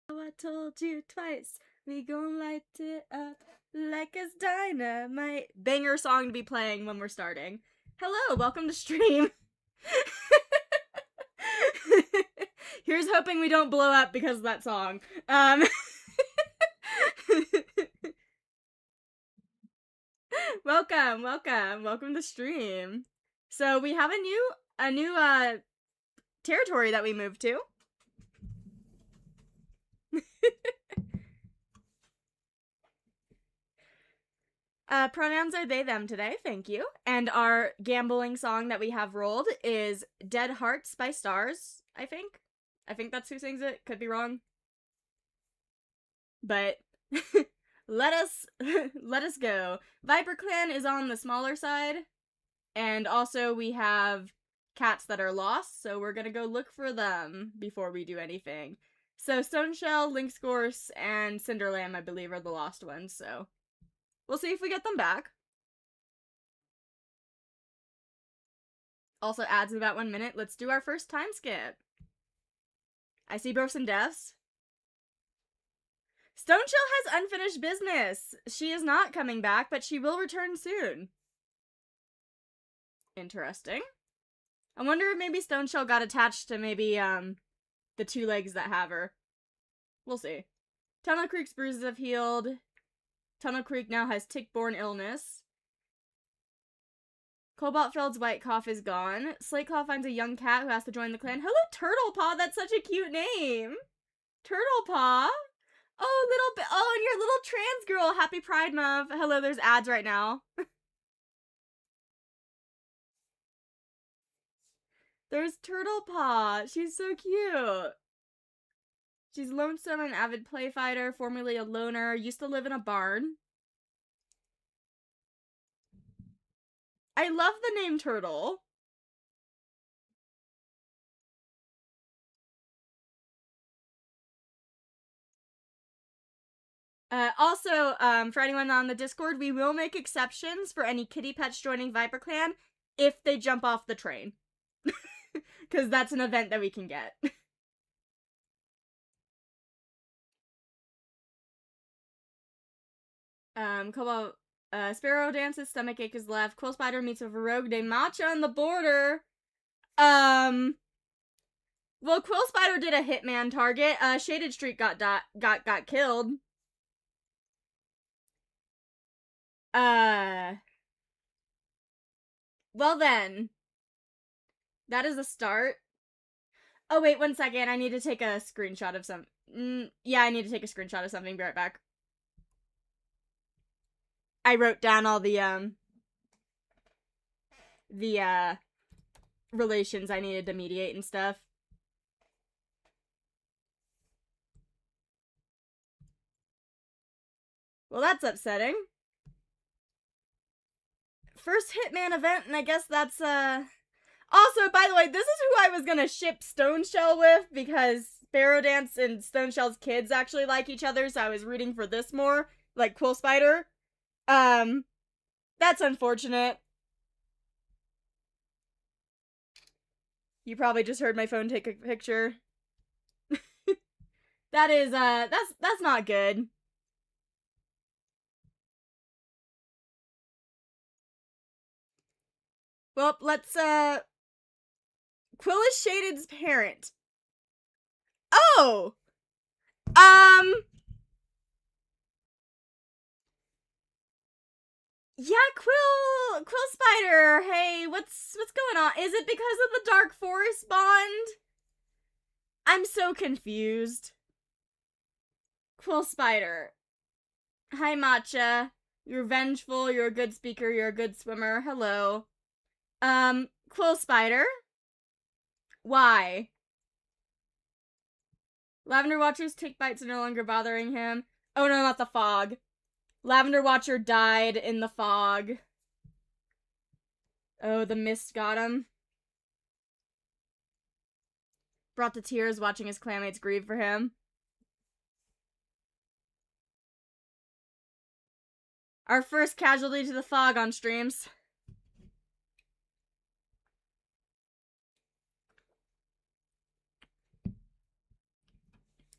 I told you twice, we gon' light it up like it's dynamite. Banger song to be playing when we're starting. Hello, welcome to stream. Here's hoping we don't blow up because of that song. Welcome to stream. So we have a new territory that we moved to. Pronouns are they, them today, thank you. And our gambling song that we have rolled is Dead Hearts by Stars, I think. I think that's who sings it, could be wrong. But let us go. ViperClan is on the smaller side. And also we have cats that are lost, so we're gonna go look for them before we do anything. So Stoneshell, Lynx Gorse, and Cinderlamb, I believe, are the lost ones, so we'll see if we get them back. Also adds in about 1 minute. Let's do our first time skip. I see births and deaths. Stoneshell has unfinished business. She is not coming back, but she will return soon. Interesting. I wonder if maybe Stoneshell got attached to maybe, the two legs that have her. We'll see. Tunnel Creek's bruises have healed. Tunnel Creek now has tick-borne illness. Cobaltfeld's white cough is gone. Slateclaw finds a young cat who has to join the clan. Hello, Turtlepaw! That's such a cute name! Turtlepaw? Oh, and your little trans girl! Happy Pride Month! Hello, there's ads right now. There's Turtlepaw! She's so cute! She's lonesome and avid play fighter, formerly a loner, used to live in a barn. I love the name Turtle. Also, for anyone on the Discord, we will make exceptions for any kitty pets joining ViperClan if they jump off the train. Because that's an event that we can get. Cobalt, Sparrow dances, stomachache is left. Quill Spider meets with a rogue named Matcha on the border. Well, Quill Spider did a hitman target. Shaded Streak got killed. Well then. That is a start. Oh, wait, 1 second. I need to take a screenshot of some... yeah, I need to take a screenshot of something. Be right back. I wrote down all the relations I needed to mediate and stuff. Well, that's upsetting. First Hitman event, and I guess that's, Also, by the way, this is who I was gonna ship Stoneshell with, because Sparrow Dance and Stoneshell's kids actually like each other, so I was rooting for this more, like Quill Spider. That's unfortunate. You probably just heard my phone take a picture. That is, that's not good. Well, let's, Quill is Shaded's parent. Oh! Yeah, Quill Spider, hey, what's going on? Is it because of the Dark Forest bond? I'm so confused. Quill Spider. Hi, Matcha. You're vengeful, you're a good speaker, you're a good swimmer. Hello. Quill Spider? Why? Lavender Watcher's tick bites are no longer bothering him. Oh no, not the fog. Lavender Watcher died in the fog. Oh, the mist got him. Brought to tears watching his clanmates grieve for him. Our first casualty to the fog on streams.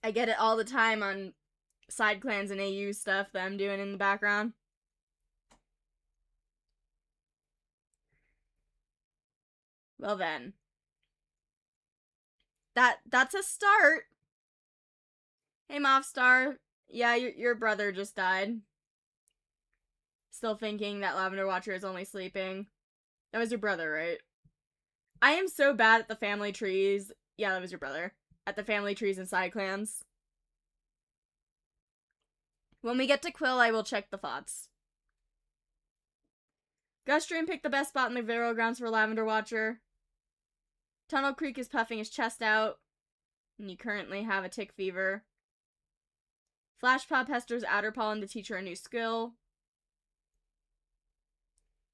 I get it all the time on side clans and AU stuff that I'm doing in the background. Well then. That's a start. Hey Mobstar. Yeah, your brother just died. Still thinking that Lavender Watcher is only sleeping. That was your brother, right? I am so bad at the family trees. Yeah, that was your brother. At the family trees and side clans. When we get to Quill, I will check the thoughts. Gustream picked the best spot in the burial grounds for Lavender Watcher. Tunnel Creek is puffing his chest out. And you currently have a tick fever. Flashpaw pesters Outer Pollen to teach her a new skill.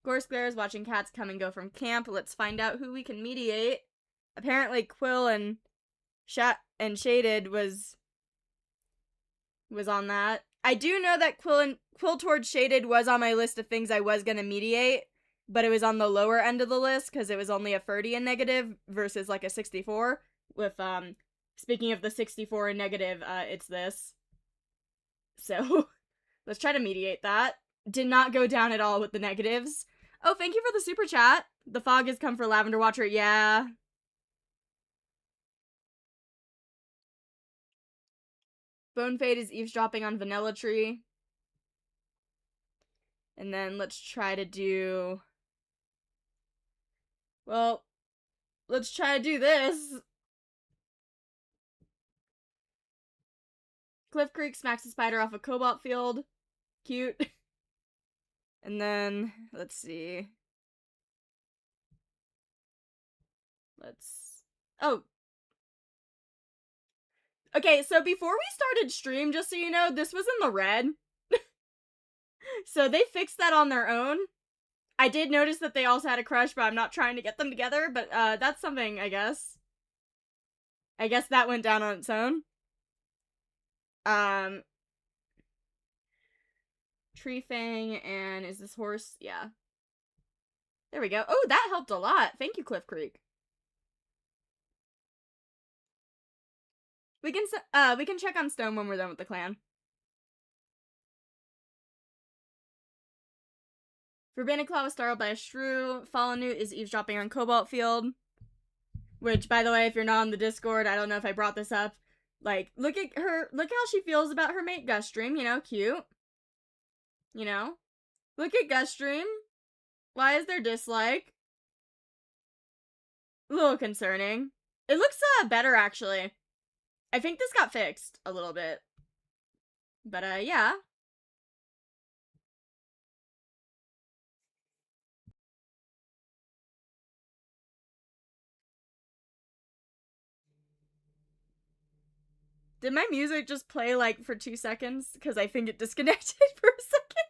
Gorse Glare is watching cats come and go from camp. Let's find out who we can mediate. Apparently Quill and Shaded was on that. I do know that Quill towards Shaded was on my list of things I was going to mediate, but it was on the lower end of the list because it was only a 30 in negative versus like a 64. With, speaking of the 64 in negative, it's this. So, let's try to mediate that. Did not go down at all with the negatives. Oh, thank you for the super chat. The fog has come for Lavender Watcher. Yeah. Bone Fade is eavesdropping on Vanilla Tree. And then let's try to do... Well, let's try to do this. Cliff Creek smacks a spider off a cobalt field. Cute. And then, let's see. Oh. Okay, so before we started stream, just so you know, this was in the red. So they fixed that on their own. I did notice that they also had a crush, but I'm not trying to get them together, but that's something, I guess. I guess that went down on its own. Tree Fang, and is this horse? Yeah. There we go. Oh, that helped a lot. Thank you, Cliff Creek. We can check on Stone when we're done with the clan. Forbidden Claw was startled by a shrew. Fallen Newt is eavesdropping on Cobalt Field. Which, by the way, if you're not on the Discord, I don't know if I brought this up. Like, look at her, look how she feels about her mate Gustream, you know, cute. You know? Look at Gustream. Why is there dislike? A little concerning. It looks, better, actually. I think this got fixed a little bit. But, yeah. Did my music just play, like, for 2 seconds? Because I think it disconnected for a second.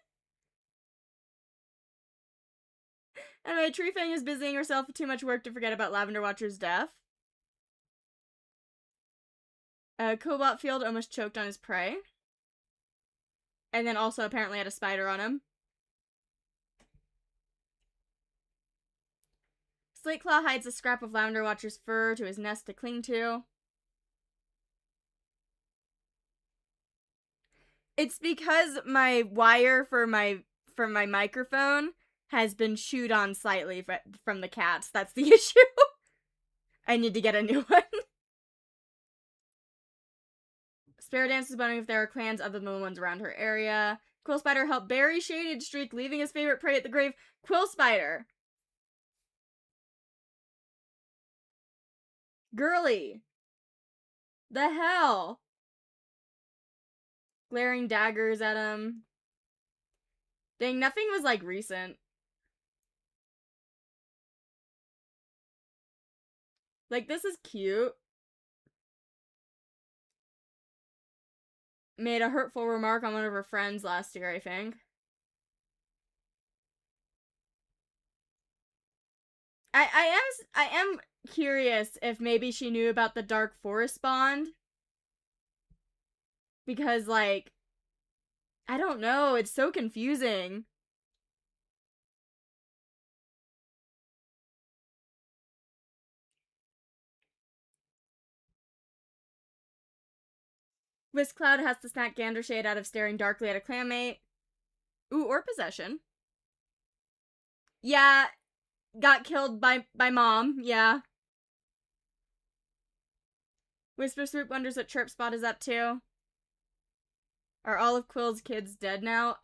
Anyway, Tree Fang is busying herself with too much work to forget about Lavender Watcher's death. Cobalt Field almost choked on his prey. And then also apparently had a spider on him. Slate Claw hides a scrap of Lavender Watcher's fur to his nest to cling to. It's because my wire for my microphone has been chewed on slightly from the cats. That's the issue. I need to get a new one. Sparrow Dance is wondering if there are clans other than the ones around her area. Quill Spider helped bury Shaded Streak, leaving his favorite prey at the grave. Quill Spider. Girly. The hell? Glaring daggers at him. Dang, nothing was, like, recent. Like, this is cute. Made a hurtful remark on one of her friends last year, I think. I am curious if maybe she knew about the Dark Forest bond. Because, like, I don't know, it's so confusing. Whisk Cloud has to snap Gander Shade out of staring darkly at a clanmate. Ooh, or possession. Yeah, got killed by mom, yeah. Whisper Swoop wonders what Chirp Spot is up to. Are all of Quill's kids dead now?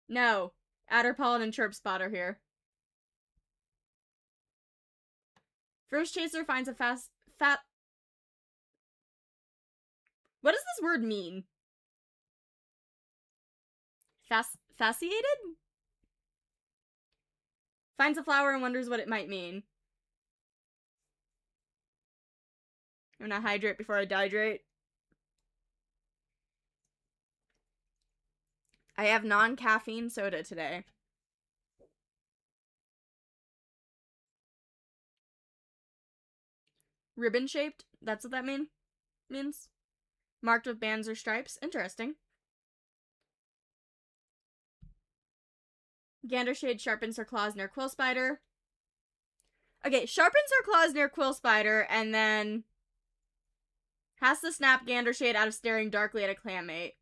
No. Adderpollen and Chirp Spot are here. First Chaser finds a fat... What does this word mean? Fasciated? Finds a flower and wonders what it might mean. I'm gonna hydrate before I dehydrate. I have non-caffeine soda today. Ribbon shaped? That's what that means? Marked with bands or stripes? Interesting. Gander Shade sharpens her claws near Quill Spider. Okay, sharpens her claws near Quill Spider and then has to snap Gander Shade out of staring darkly at a clanmate.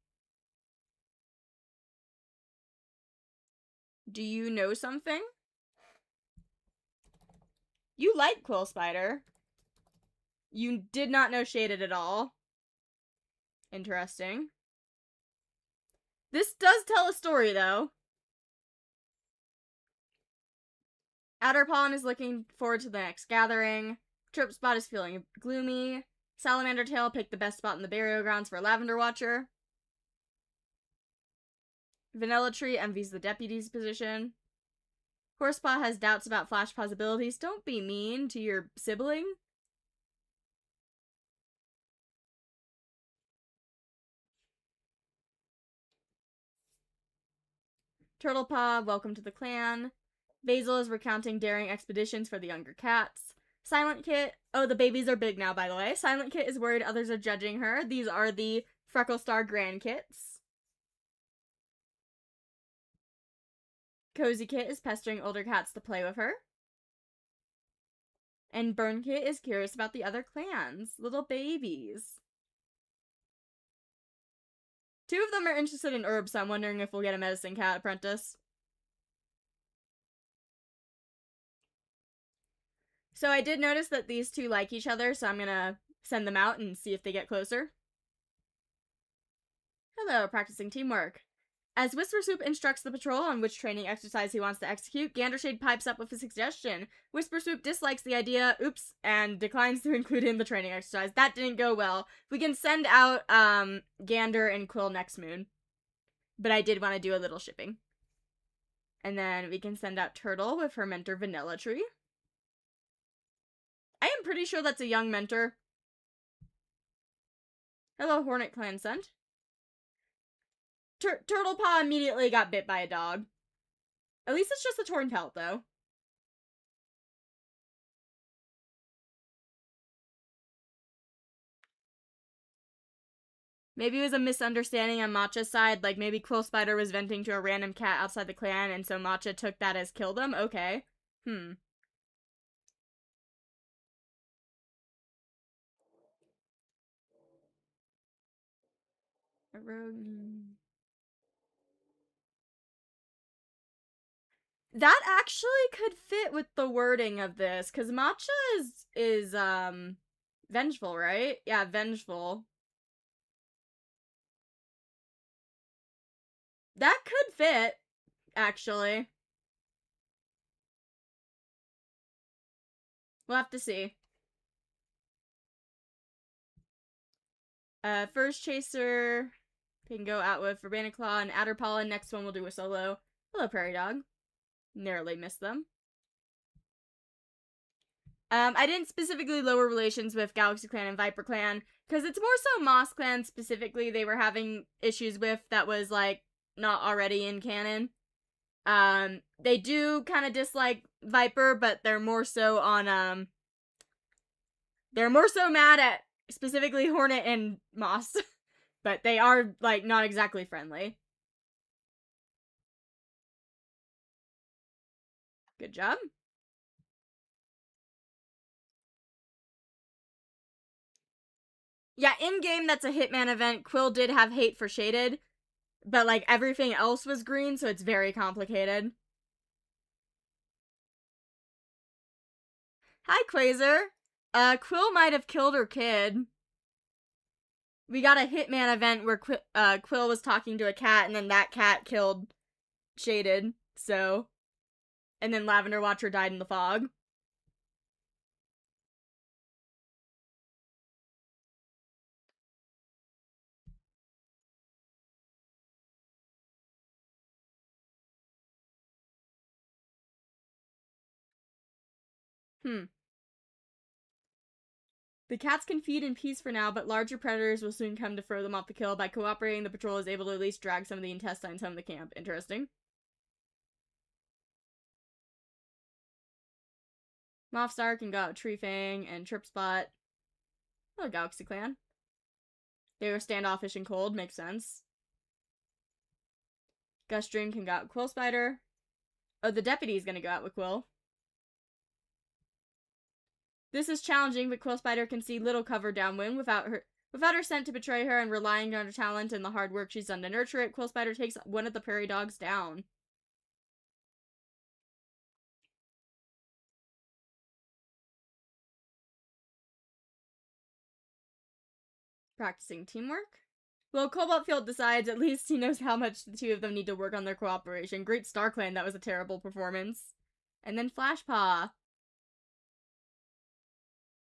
Do you know something? You like Quill Spider. You did not know Shaded at all. Interesting. This does tell a story, though. Adderpollen is looking forward to the next gathering. Chirp Spot is feeling gloomy. Salamander Tail picked the best spot in the burial grounds for Lavender Watcher. Vanilla Tree envies the deputy's position. Horsepaw has doubts about Flash possibilities. Don't be mean to your sibling. Turtlepaw, welcome to the clan. Basil is recounting daring expeditions for the younger cats. Silent Kit, oh, the babies are big now, by the way. Silent Kit is worried others are judging her. These are the Freckle Star Grand Kits. Cozy Kit is pestering older cats to play with her. And Burn Kit is curious about the other clans. Little babies. Two of them are interested in herbs, so I'm wondering if we'll get a medicine cat apprentice. So I did notice that these two like each other, so I'm gonna send them out and see if they get closer. Hello, practicing teamwork. As Whisper Swoop instructs the patrol on which training exercise he wants to execute, Gandershade pipes up with a suggestion. Whisper Swoop dislikes the idea, oops, and declines to include it in the training exercise. That didn't go well. We can send out Gander and Quill next moon. But I did want to do a little shipping. And then we can send out Turtle with her mentor Vanilla Tree. I am pretty sure that's a young mentor. Hello, Hornet Clan sent. Turtlepaw immediately got bit by a dog. At least it's just a torn pelt, though. Maybe it was a misunderstanding on Matcha's side. Like, maybe Quill Spider was venting to a random cat outside the clan, and so Matcha took that as kill them? Okay. A rogue... That actually could fit with the wording of this, because Matcha is vengeful, right? Yeah, vengeful. That could fit, actually. We'll have to see. First Chaser can go out with Urbana Claw and Adderpollen. Next one we'll do a solo. Hello, Prairie Dog. Narrowly missed them. I didn't specifically lower relations with Galaxy Clan and Viper Clan, because it's more so Moss Clan specifically they were having issues with that was, like, not already in canon. They do kind of dislike Viper, but they're more so on, they're more so mad at specifically Hornet and Moss. But they are, like, not exactly friendly. Good job. Yeah, in-game, that's a Hitman event. Quill did have hate for Shaded, but, like, everything else was green, so it's very complicated. Hi, Quasar. Quill might have killed her kid. We got a Hitman event where Quill was talking to a cat, and then that cat killed Shaded, so... And then Lavender Watcher died in the fog. The cats can feed in peace for now, but larger predators will soon come to throw them off the kill. By cooperating, the patrol is able to at least drag some of the intestines home to camp. Interesting. Mothstar can go out Tree Fang and Trip Spot. Oh, Galaxy Clan. They were standoffish and cold, makes sense. Gust Dream can go out Quill Spider. Oh, the deputy's gonna go out with Quill. This is challenging, but Quill Spider can see little cover downwind without her scent to betray her, and relying on her talent and the hard work she's done to nurture it, Quill Spider takes one of the prairie dogs down. Practicing teamwork? Well, Cobalt Field decides at least he knows how much the two of them need to work on their cooperation. Great StarClan, that was a terrible performance. And then Flashpaw.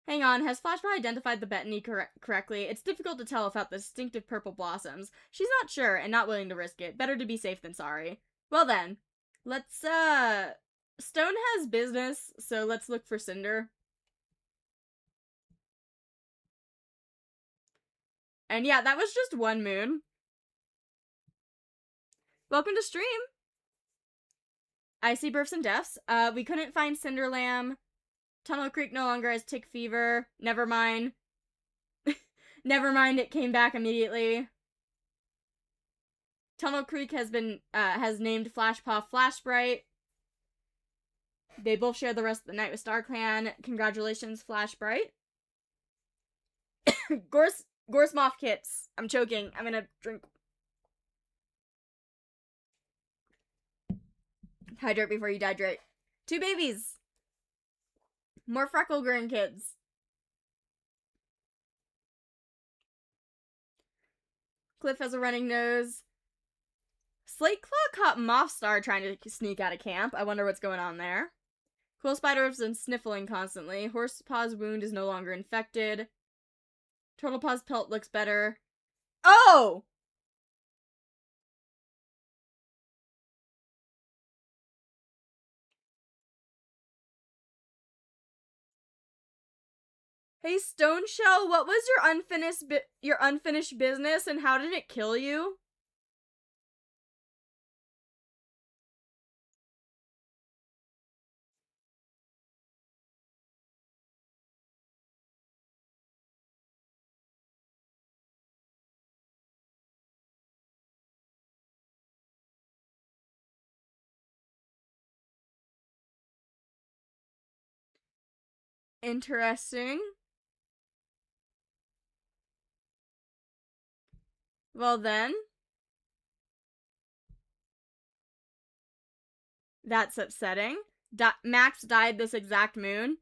Hang on, has Flashpaw identified the Bettany correctly? It's difficult to tell without the distinctive purple blossoms. She's not sure and not willing to risk it. Better to be safe than sorry. Well then, let's, Stone has business, so let's look for Cinder. And yeah, that was just one moon. Welcome to stream. I see births and deaths. We couldn't find Cinderlamb. Tunnel Creek no longer has tick fever. Never mind. Never mind, it came back immediately. Tunnel Creek has been, has named Flashpaw Flashbright. They both share the rest of the night with StarClan. Congratulations, Flashbright. Gorse Moth Kits. I'm choking. I'm gonna drink. Hydrate before you dehydrate. 2 babies. More freckle grandkids. Cliff has a running nose. Slate Claw caught Mothstar trying to sneak out of camp. I wonder what's going on there. Quill Spider has been sniffling constantly. Horsepaw's wound is no longer infected. Turtlepaw's pelt looks better. Oh! Hey, Stoneshell, what was your unfinished business, and how did it kill you? Interesting. Well then. That's upsetting. Max died this exact moon.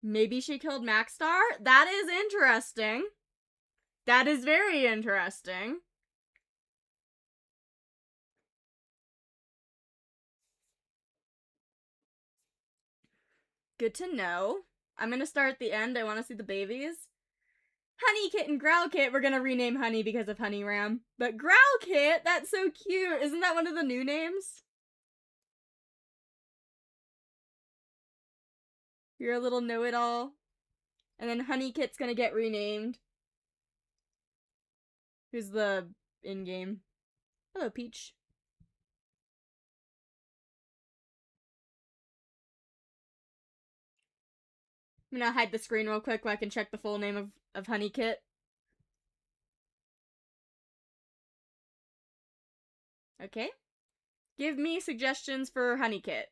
Maybe she killed Maxstar? That is interesting. That is very interesting. Good to know. I'm gonna start at the end. I want to see the babies. Honey Kit and Growl Kit, we're gonna rename Honey because of Honey Ram. But Growl Kit, that's so cute. Isn't that one of the new names? You're a little know-it-all. And then Honey Kit's gonna get renamed. Who's the in-game? Hello, Peach. I'm gonna hide the screen real quick so I can check the full name of Honey Kit. Okay. Give me suggestions for Honey Kit.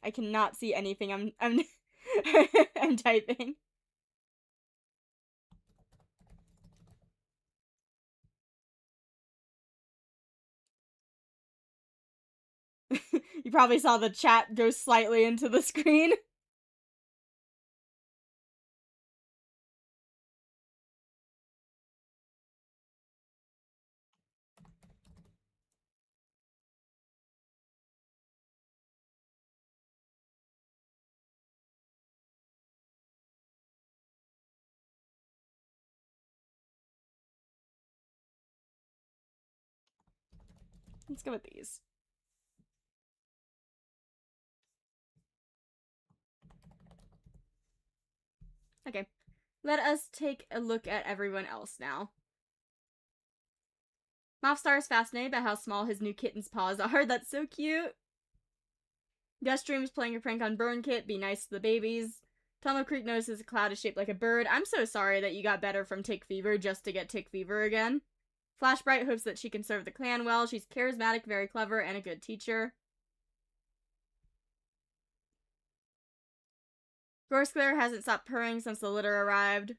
I cannot see anything I'm I'm typing. You probably saw the chat go slightly into the screen. Let's go with these. Okay. Let us take a look at everyone else now. Mopstar is fascinated by how small his new kitten's paws are. That's so cute. Gus dreams playing a prank on Burn Kit. Be nice to the babies. Tomo Creek notices a cloud is shaped like a bird. I'm so sorry that you got better from tick fever just to get tick fever again. Flashbright hopes that she can serve the clan well. She's charismatic, very clever, and a good teacher. Gorsclair hasn't stopped purring since the litter arrived.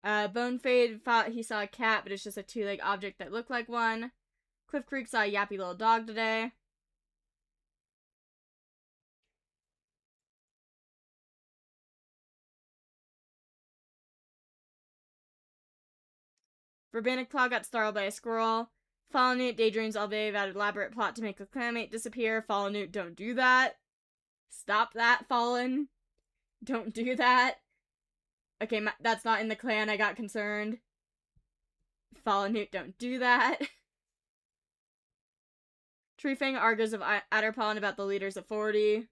Bonefade thought he saw a cat, but it's just a two-legged object that looked like one. Cliff Creek saw a yappy little dog today. Rabbinic Claw got startled by a squirrel. Fallen Newt daydreams all day about an elaborate plot to make a clanmate disappear. Fallen Newt, don't do that. Stop that, Fallen. Don't do that. Okay, that's not in the clan. I got concerned. Fallen Newt, don't do that. Treefang argues of Adderpollen about the leaders of 40.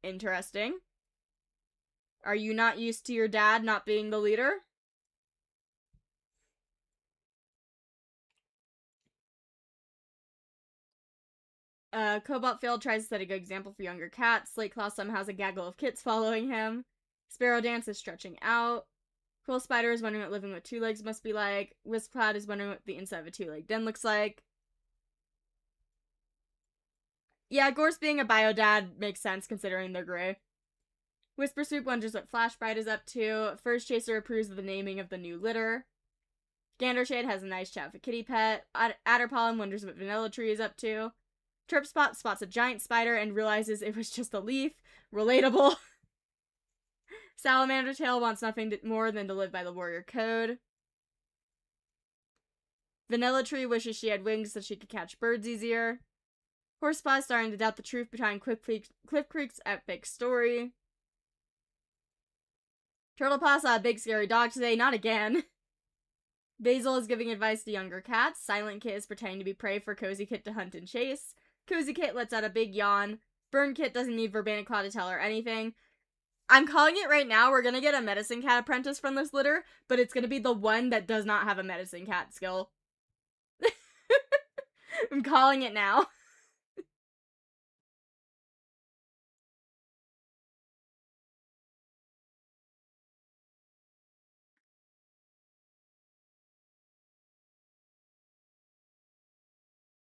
Interesting. Are you not used to your dad not being the leader? Cobalt Field tries to set a good example for younger cats. Slateclaw somehow has a gaggle of kits following him. Sparrow Dance is stretching out. Quill Spider is wondering what living with two legs must be like. Wisp Cloud is wondering what the inside of a two-legged den looks like. Yeah, Gorse being a bio dad makes sense considering they're gray. Whisper Soup wonders what Flashbright is up to. First Chaser approves of the naming of the new litter. Gandershade has a nice chat with a kitty pet. Adderpollen wonders what Vanilla Tree is up to. Tripspot spots a giant spider and realizes it was just a leaf. Relatable. Salamander Tail wants nothing more than to live by the warrior code. Vanilla Tree wishes she had wings so she could catch birds easier. Horsepaw is starting to doubt the truth behind Cliff Creek's epic story. Turtlepaw saw a big scary dog today, not again. Basil is giving advice to younger cats. Silent Kit is pretending to be prey for Cozy Kit to hunt and chase. Cozy Kit lets out a big yawn. Burn Kit doesn't need Verbena Claw to tell her anything. I'm calling it right now. We're gonna get a medicine cat apprentice from this litter, but it's gonna be the one that does not have a medicine cat skill. I'm calling it now.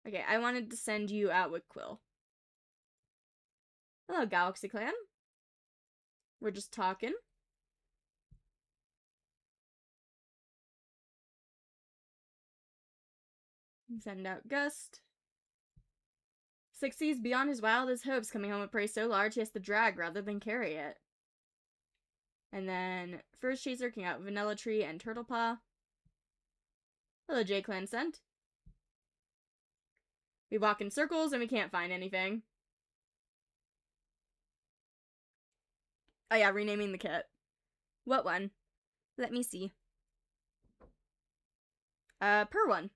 Okay, I wanted to send you out with Quill. Hello, Galaxy Clan. We're just talking. Send out Gust. Succeeds beyond his wildest hopes, coming home with prey so large he has to drag rather than carry it. And then First Chaser came out Vanilla Tree and Turtlepaw. Hello, J-Clan sent. We walk in circles and we can't find anything. Oh yeah, renaming the kit. What one? Let me see. Per one.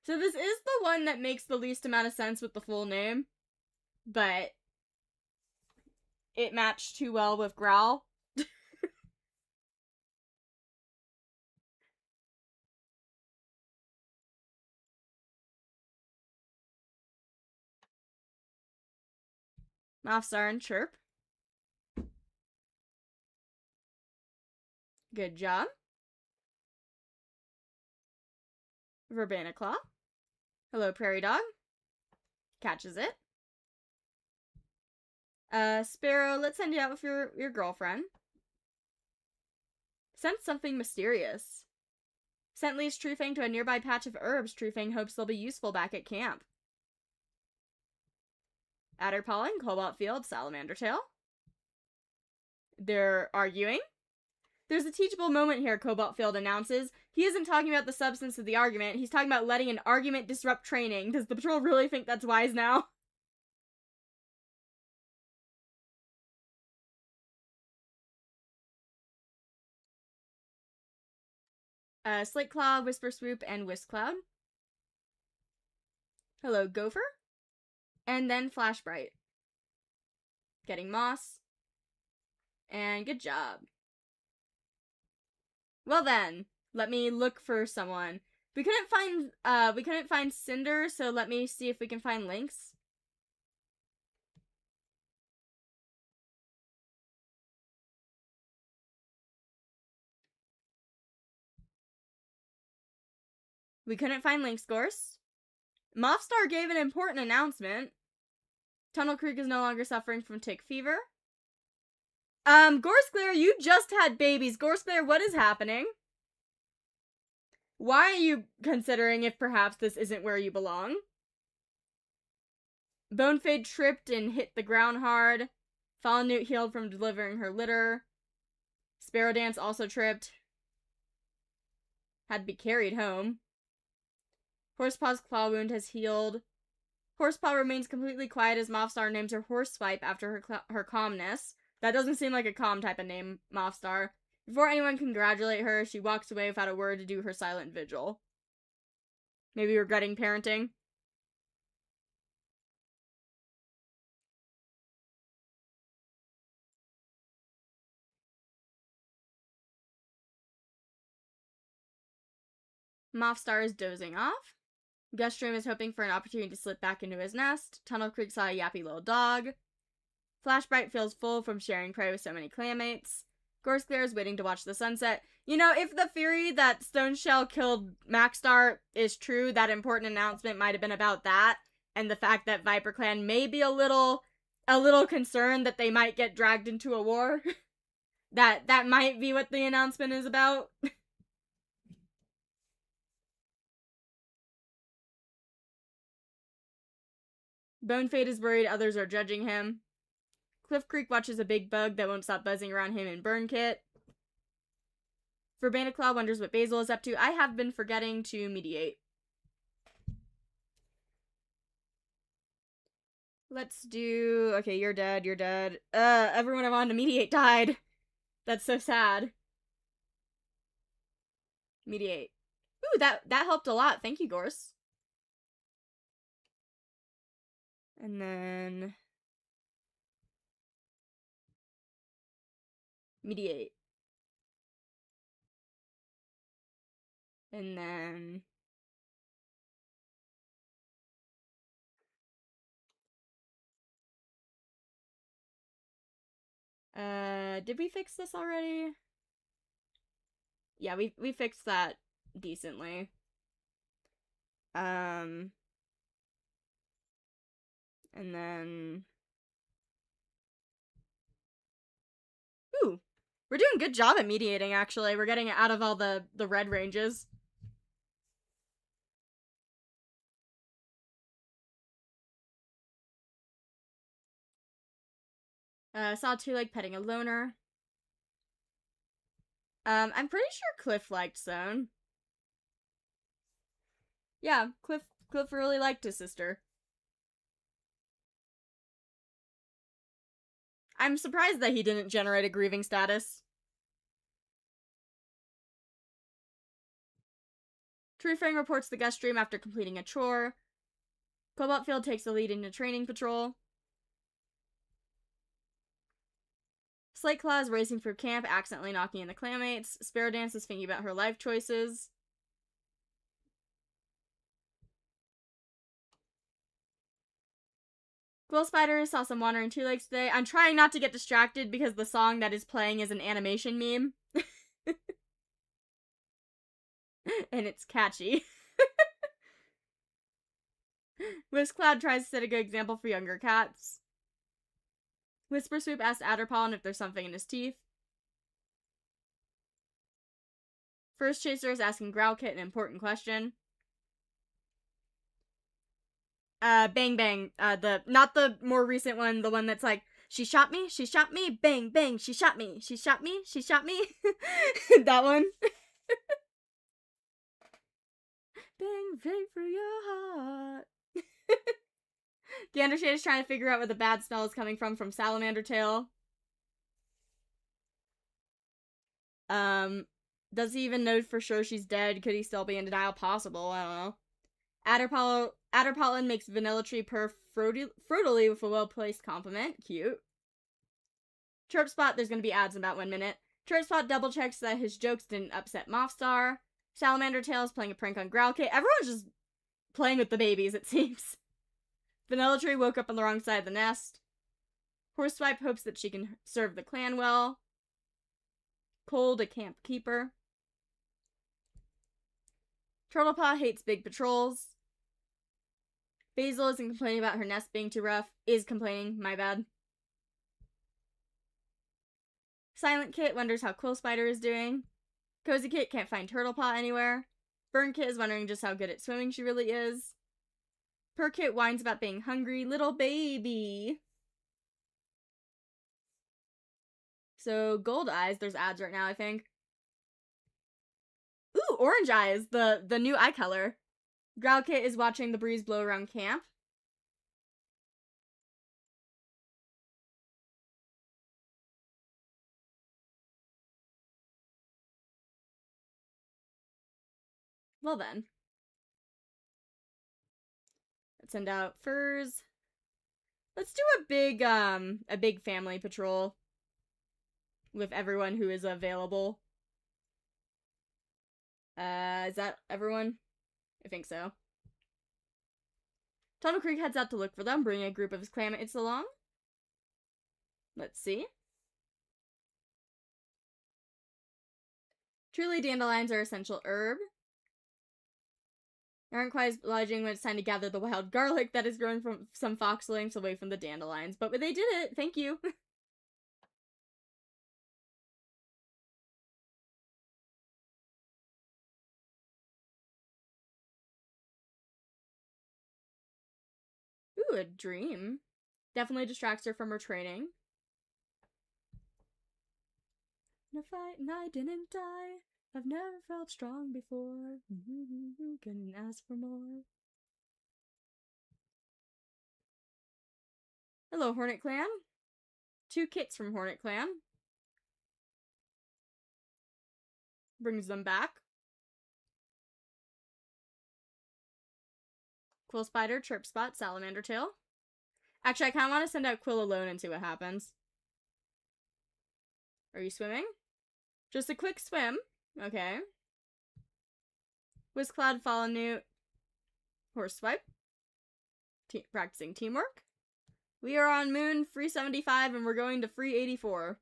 So this is the one that makes the least amount of sense with the full name. But it matched too well with Growl. Mopstar and Chirp. Good job. Verbena Claw. Hello, prairie dog. Catches it. Sparrow, let's send you out with your girlfriend. Sense something mysterious. Sent leads Trufang to a nearby patch of herbs. Trufang hopes they'll be useful back at camp. Adder pollen, cobalt field, salamander tail. They're arguing. There's a teachable moment here, Cobalt Field announces. He isn't talking about the substance of the argument. He's talking about letting an argument disrupt training. Does the patrol really think that's wise now? Slate Cloud, Whisper Swoop, and Whisk Cloud. Hello, Gopher. And then Flash Bright. Getting Moss. And good job. Well then, let me look for someone. We couldn't find Cinder, so let me see if we can find Lynx. We couldn't find Lynx Gorse. Mothstar gave an important announcement. Tunnel Creek is no longer suffering from tick fever. Gorseclear, you just had babies. Gorseclear, what is happening? Why are you considering if perhaps this isn't where you belong? Bonefade tripped and hit the ground hard. Fallen Newt healed from delivering her litter. Sparrow Dance also tripped. Had to be carried home. Horsepaw's claw wound has healed. Horsepaw remains completely quiet as Mothstar names her Horseswipe after her calmness. That doesn't seem like a calm type of name, Mothstar. Before anyone can congratulate her, she walks away without a word to do her silent vigil. Maybe regretting parenting. Mothstar is dozing off. Guststream is hoping for an opportunity to slip back into his nest. Tunnel Creek saw a yappy little dog. Flashbright feels full from sharing prey with so many clanmates. Gorseclear is waiting to watch the sunset. You know, if the theory that Stoneshell killed Maxstar is true, that important announcement might have been about that, and the fact that ViperClan may be a little concerned that they might get dragged into a war. that might be what the announcement is about. Bonefade is worried others are judging him. Cliff Creek watches a big bug that won't stop buzzing around him in Burn Kit. Verbanaclaw wonders what Basil is up to. I have been forgetting to mediate. Let's do... Okay, you're dead, you're dead. Everyone I wanted to mediate died. That's so sad. Mediate. Ooh, that helped a lot. Thank you, Gorse. And then... mediate. And then... did we fix this already? Yeah, we fixed that decently. And then... Ooh, we're doing a good job at mediating, actually. We're getting it out of all the red ranges. Saw Two-Leg petting a loner. I'm pretty sure Cliff liked Zone. Yeah, Cliff really liked his sister. I'm surprised that he didn't generate a grieving status. Trufang reports the gust stream after completing a chore. Cobalt Field takes the lead into training patrol. Slate Claw is racing through camp, accidentally knocking in the clanmates. Sparrow Dance is thinking about her life choices. Quill Spider saw some wandering two legs today. I'm trying not to get distracted because the song that is playing is an animation meme. And it's catchy. Whiskcloud tries to set a good example for younger cats. Whisper Swoop asks Adderpollen if there's something in his teeth. First Chaser is asking Growlkit an important question. Bang Bang, not the more recent one, the one that's like, she shot me, bang bang, she shot me. That one. Bang bang for your heart. Gandershade is trying to figure out where the bad smell is coming from Salamander Tail. Does he even know for sure she's dead? Could he still be in denial? Possible, I don't know. Adderpollen makes Vanilla Tree purr fruitily with a well-placed compliment. Cute. Chirpspot, there's gonna be ads in about 1 minute. Chirpspot double checks that his jokes didn't upset Mothstar. Salamander Tail is playing a prank on Growlkit. Everyone's just playing with the babies, it seems. Vanilla Tree woke up on the wrong side of the nest. Horseswipe hopes that she can serve the clan well. Cold, a camp keeper. Turtlepaw hates big patrols. Basil isn't complaining about her nest being too rough. Is complaining, my bad. Silent Kit wonders how Quill Spider is doing. Cozy Kit can't find Turtlepaw anywhere. Burn Kit is wondering just how good at swimming she really is. Purr Kit whines about being hungry. Little baby. So, Gold Eyes, there's ads right now, I think. Ooh, Orange Eyes, the new eye color. Growlkit is watching the breeze blow around camp. Well then. Let's send out furs. Let's do a big family patrol. With everyone who is available. Is that everyone? I think so. Tunnel Creek heads out to look for them, bringing a group of his clanmates along. Let's see. Truly, dandelions are essential herb. They aren't quite as obliging when it's time to gather the wild garlic that is grown from some foxglings away from the dandelions. But they did it! Thank you! Ooh, a dream. Definitely distracts her from her training. In a fight and I didn't die. I've never felt strong before. Couldn't ask for more. Hello, Hornet Clan. 2 kits from Hornet Clan. Brings them back. Quill Spider, Chirpspot, Salamander Tail. Actually, I kind of want to send out Quill alone and see what happens. Are you swimming? Just a quick swim. Okay. Whiskcloud, Fallen Newt. Horseswipe. Practicing teamwork. We are on moon 375 and we're going to 384.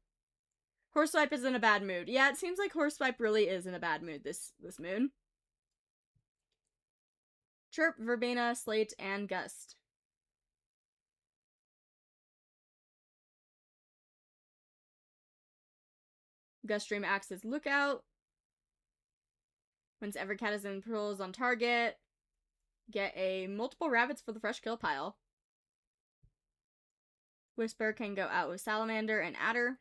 Horseswipe is in a bad mood. Yeah, it seems like Horseswipe really is in a bad mood this moon. Chirp, Verbena, Slate, and Gust. Guststream acts as lookout. Once every cat is in patrols on target, get a multiple rabbits for the fresh kill pile. Whisper can go out with Salamander and Adder.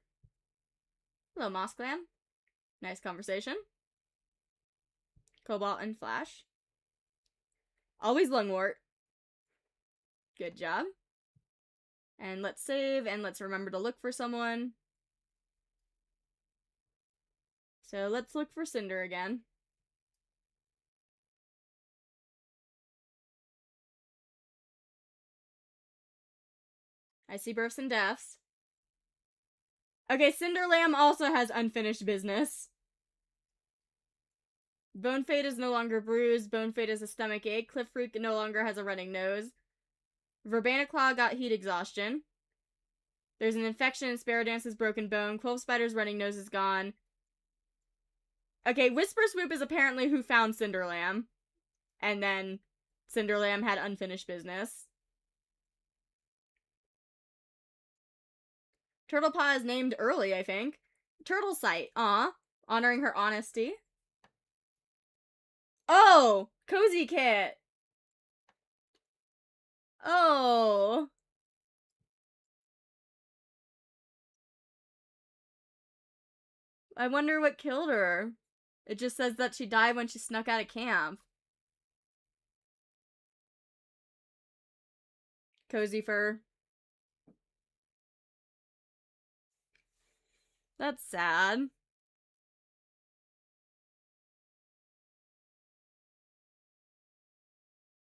Hello, Moss Clan. Nice conversation. Cobalt and Flash. Always Lungwort. Good job. And let's save, and let's remember to look for someone. So let's look for Cinder again. I see births and deaths. Okay, Cinderlamb also has unfinished business. Bonefade is no longer bruised. Bonefade is a stomach ache. Cliff Freak no longer has a running nose. Verbena Claw got heat exhaustion. There's an infection in Sparrow Dance's broken bone. Quill Spider's running nose is gone. Okay, Whisper Swoop is apparently who found Cinderlamb. And then Cinderlam had unfinished business. Turtle Paw is named early, I think. Turtle Sight, honoring her honesty. Oh, Cozy Kit. Oh. I wonder what killed her. It just says that she died when she snuck out of camp. Cozy fur. That's sad.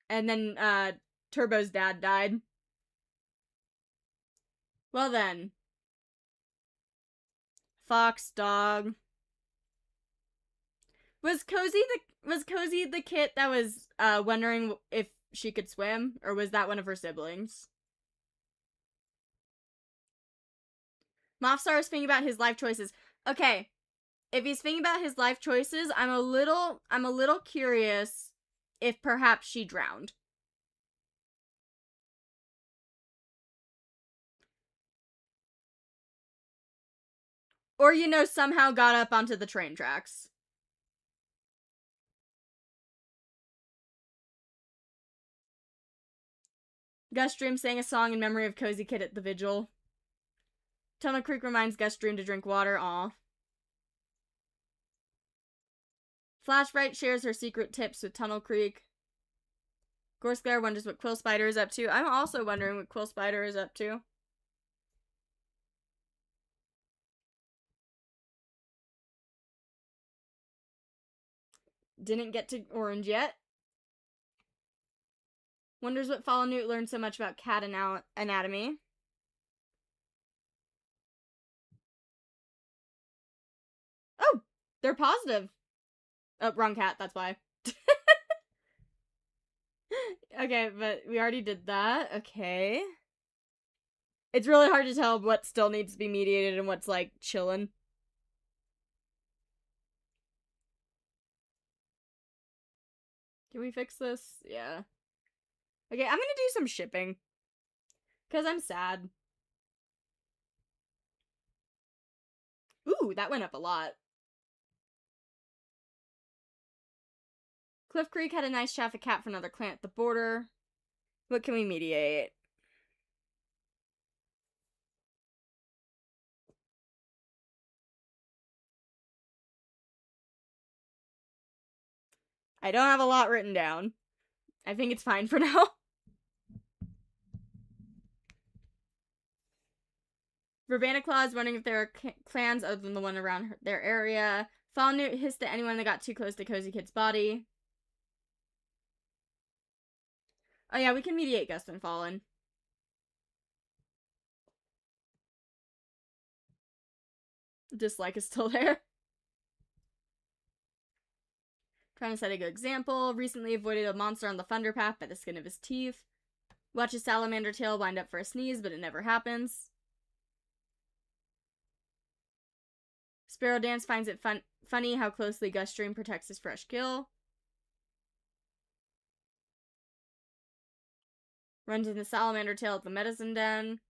And then, Turbo's dad died. Well then. Fox dog. Was Cozy the kit that was wondering if she could swim, or was that one of her siblings? Mofstar is thinking about his life choices. Okay, if he's thinking about his life choices, I'm a little curious if perhaps she drowned. Or, somehow got up onto the train tracks. Gus Dream sang a song in memory of Cozy Kit at the vigil. Tunnel Creek reminds Gus Dream to drink water. Aw. Flashbright shares her secret tips with Tunnel Creek. Gorsclair wonders what Quill Spider is up to. I'm also wondering what Quill Spider is up to. Didn't get to Orange yet. Wonders what Follow Newt learned so much about cat anatomy. Oh, they're positive. Oh, wrong cat, that's why. Okay, but we already did that. Okay. It's really hard to tell what still needs to be mediated and what's, like, chillin'. Can we fix this? Yeah. Okay, I'm gonna do some shipping. Because I'm sad. Ooh, that went up a lot. Cliff Creek had a nice chaff of cat for another clan at the border. What can we mediate? I don't have a lot written down. I think it's fine for now. Verbana Claw is wondering if there are clans other than the one around their area. Fallen Newt hissed at anyone that got too close to Cozy Kit's body. Oh yeah, we can mediate Gust and Fallen. Dislike is still there. Trying to set a good example. Recently avoided a monster on the Thunder Path by the skin of his teeth. Watches salamander tail wind up for a sneeze, but it never happens. Sparrow Dance finds it funny how closely Gus Dream protects his fresh kill. Runs into salamander tail at the medicine den.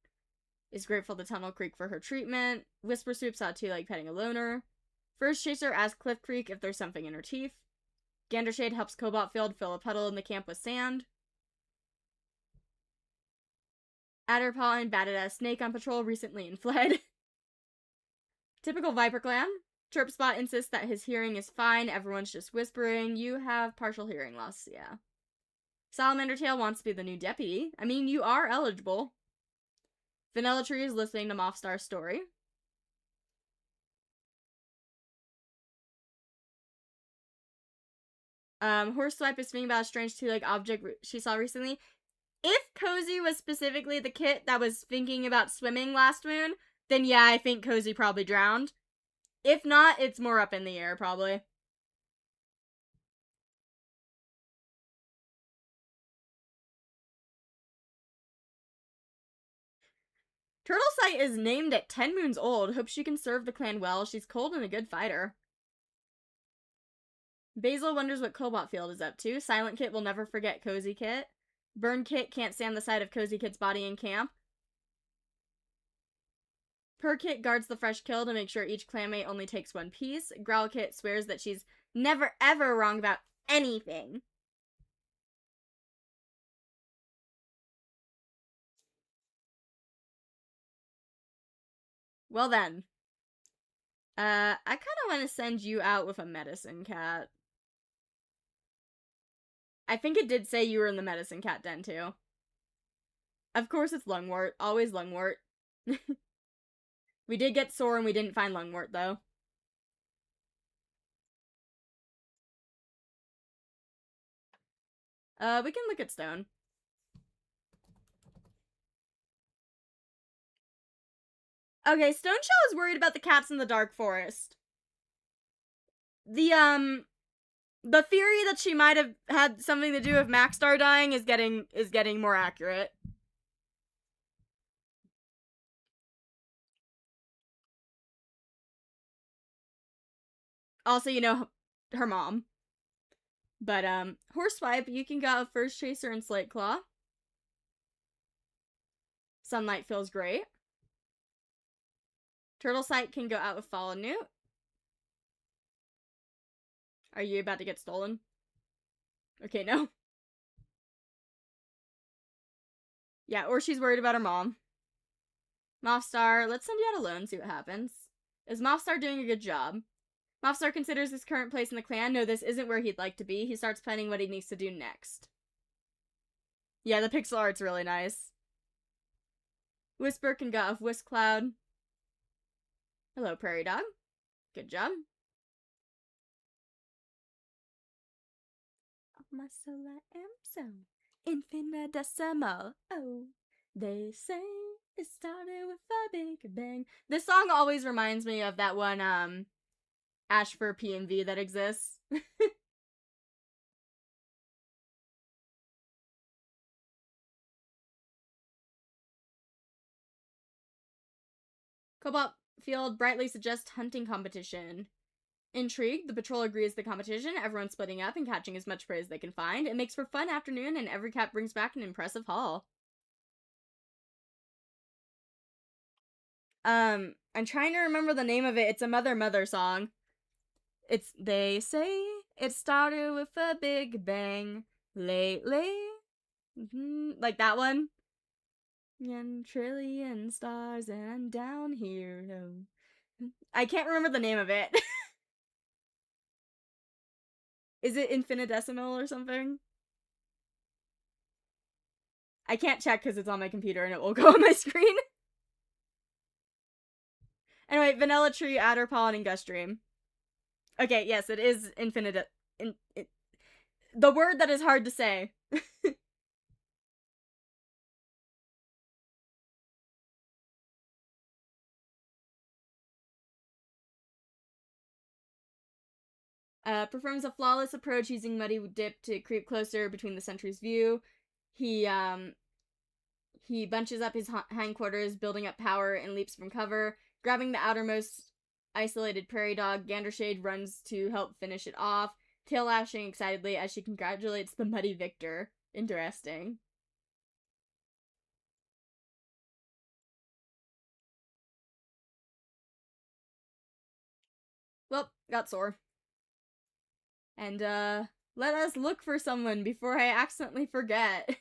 Is grateful to Tunnel Creek for her treatment. Whisper Swoop saw Two-Leg petting a loner. First Chaser asks Cliff Creek if there's something in her teeth. Gandershade helps Cobalt Field fill a puddle in the camp with sand. Adderpaw and batted at a snake on patrol recently and fled. Typical ViperClan. Chirpspot insists that his hearing is fine, everyone's just whispering. You have partial hearing loss, yeah. Salamander Tail wants to be the new deputy. I mean, you are eligible. Vanilla Tree is listening to Mofstar's story. Horseswipe is thinking about a strange two-leg object she saw recently. If Cozy was specifically the kit that was thinking about swimming last moon, then yeah, I think Cozy probably drowned. If not, it's more up in the air, probably. Turtle Sight is named at 10 moons old. Hope she can serve the clan well. She's cold and a good fighter. Basil wonders what Cobalt Field is up to. Silent Kit will never forget Cozy Kit. Burn Kit can't stand the sight of Cozy Kit's body in camp. Purr Kit guards the fresh kill to make sure each clanmate only takes one piece. Growl Kit swears that she's never ever wrong about anything. Well then. I kind of want to send you out with a medicine cat. I think it did say you were in the medicine cat den too. Of course it's lungwort. Always lungwort. We did get sore and we didn't find lungwort though. We can look at stone. Okay, Stone Shell is worried about the cats in the dark forest. The theory that she might have had something to do with Maxstar dying is getting more accurate. Also, you know, her mom. But, Horswipe, you can go First Chaser and Slate Claw. Sunlight feels great. Turtle Sight can go out with Fallen Newt. Are you about to get stolen? Okay, no. Yeah, or she's worried about her mom. Mothstar, let's send you out alone, see what happens. Is Mothstar doing a good job? Mothstar considers his current place in the clan. No, this isn't where he'd like to be. He starts planning what he needs to do next. Yeah, the pixel art's really nice. Whisper can go off Whisk Cloud. Hello, Prairie Dog. Good job. Of my soul I am so infinitesimal. Oh, they say it started with a big bang. This song always reminds me of that one, Ashfur PMV that exists. Cobalt Field brightly suggests hunting competition. Intrigued, the patrol agrees the competition, everyone's splitting up and catching as much prey as they can find. It makes for a fun afternoon, and every cat brings back an impressive haul. I'm trying to remember the name of it. It's a Mother song. It's, they say it started with a big bang lately. Like that one. And trillion stars and down here. I can't remember the name of it. Is it infinitesimal or something? I can't check because it's on my computer and it will go on my screen. Anyway, Vanilla Tree, Adder Pollen, and Gust Dream. Okay, yes, it is infinite. The word that is hard to say. Performs a flawless approach using Muddy Dip to creep closer between the sentry's view. He bunches up his hindquarters, building up power, and leaps from cover. Grabbing the outermost isolated prairie dog, Gandershade runs to help finish it off, tail lashing excitedly as she congratulates the muddy victor. Interesting. Well, got sore. And, let us look for someone before I accidentally forget.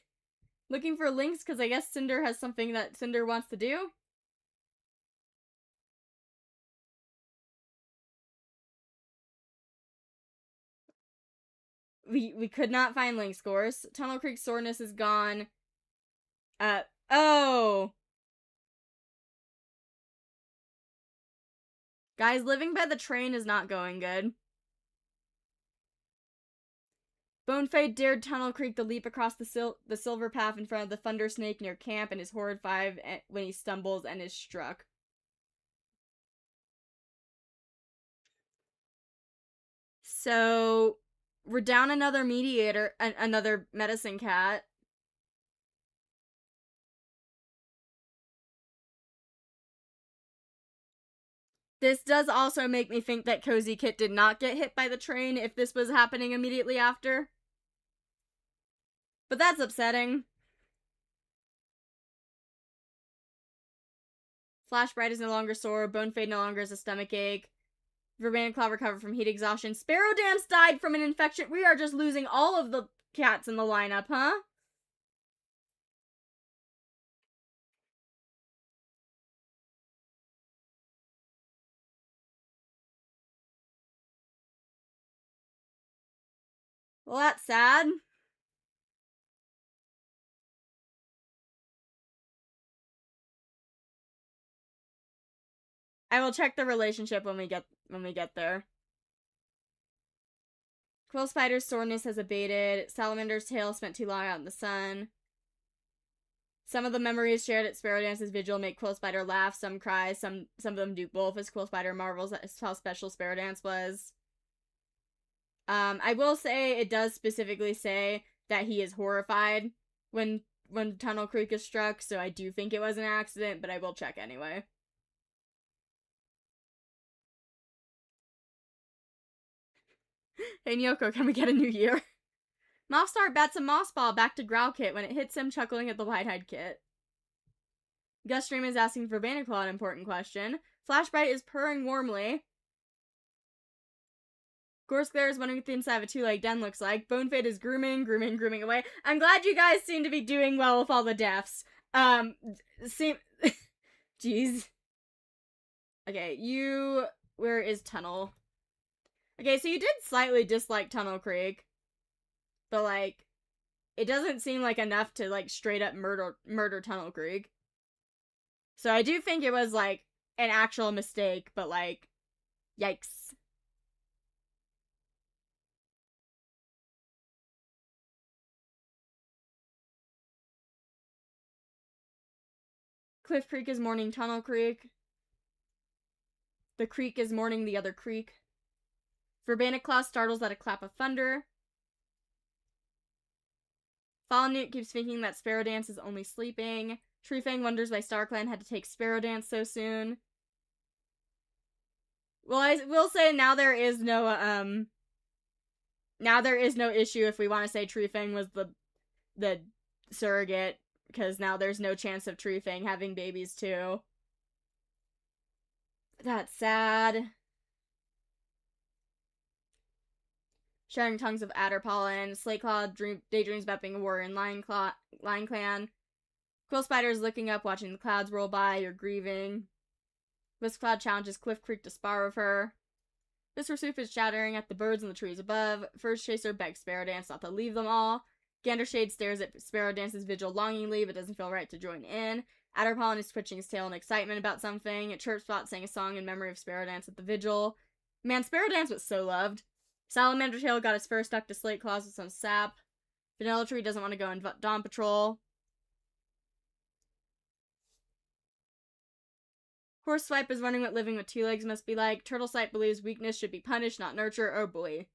Looking for links because I guess Cinder has something that Cinder wants to do? We could not find link scores. Tunnel Creek soreness is gone. Oh! Guys, living by the train is not going good. Bonefade dared Tunnel Creek to leap across the silver path in front of the Thunder Snake near camp and is horrified when he stumbles and is struck. So, we're down another mediator, another medicine cat. This does also make me think that Cozy Kit did not get hit by the train if this was happening immediately after. But that's upsetting. Flash Bright is no longer sore. Bone Fade no longer has a stomach ache. Verbena Claw recovered from heat exhaustion. Sparrow Dance died from an infection. We are just losing all of the cats in the lineup, huh? Well, that's sad. I will check the relationship when we get there. Quill Spider's soreness has abated. Salamander's tail spent too long out in the sun. Some of the memories shared at Sparrow Dance's vigil make Quill Spider laugh, some cry, some of them do both as Quill Spider marvels at how special Sparrow Dance was. I will say it does specifically say that he is horrified when Tunnel Creek is struck, so I do think it was an accident, but I will check anyway. Hey Nyoko, can we get a new year? Mothstar bats a moss ball back to Growl Kit when it hits him, chuckling at the wide-eyed Kit. Gustream is asking for Vanaclaw an important question. Flashbright is purring warmly. Gorskler is wondering what the inside of a two-legged den looks like. Bonefade is grooming away. I'm glad you guys seem to be doing well with all the deaths. Jeez. Okay, where is Tunnel? Okay, so you did slightly dislike Tunnel Creek. But, like, it doesn't seem like enough to, like, straight up murder Tunnel Creek. So I do think it was, like, an actual mistake, but, like, yikes. Cliff Creek is mourning Tunnel Creek. The creek is mourning the other creek. Verbanaclaw startles at a clap of thunder. Fallen keeps thinking that Sparrow Dance is only sleeping. Treefang wonders why StarClan had to take Sparrow Dance so soon. Well, I will say now there is no issue if we want to say Treefang was the surrogate, because now there's no chance of Treefang having babies too. That's sad. Sharing tongues of adder pollen. Slateclaw daydreams about being a warrior in Lion Clan. Quill Spider is looking up, watching the clouds roll by. You're grieving. Wispcloud challenges Cliff Creek to spar with her. Mr. Soup is chattering at the birds in the trees above. First Chaser begs Sparrow Dance not to leave them all. Gandershade stares at Sparrow Dance's vigil longingly, but doesn't feel right to join in. Adderpollen is twitching his tail in excitement about something. Chirpspot sang a song in memory of Sparrow Dance at the vigil. Man, Sparrow Dance was so loved. Salamander Tail got his first stuck to Slate Claws with some sap. Vanilla Tree doesn't want to go on Dawn Patrol. Horseswipe is wondering what living with two legs must be like. Turtlesight believes weakness should be punished, not nurture. Oh boy.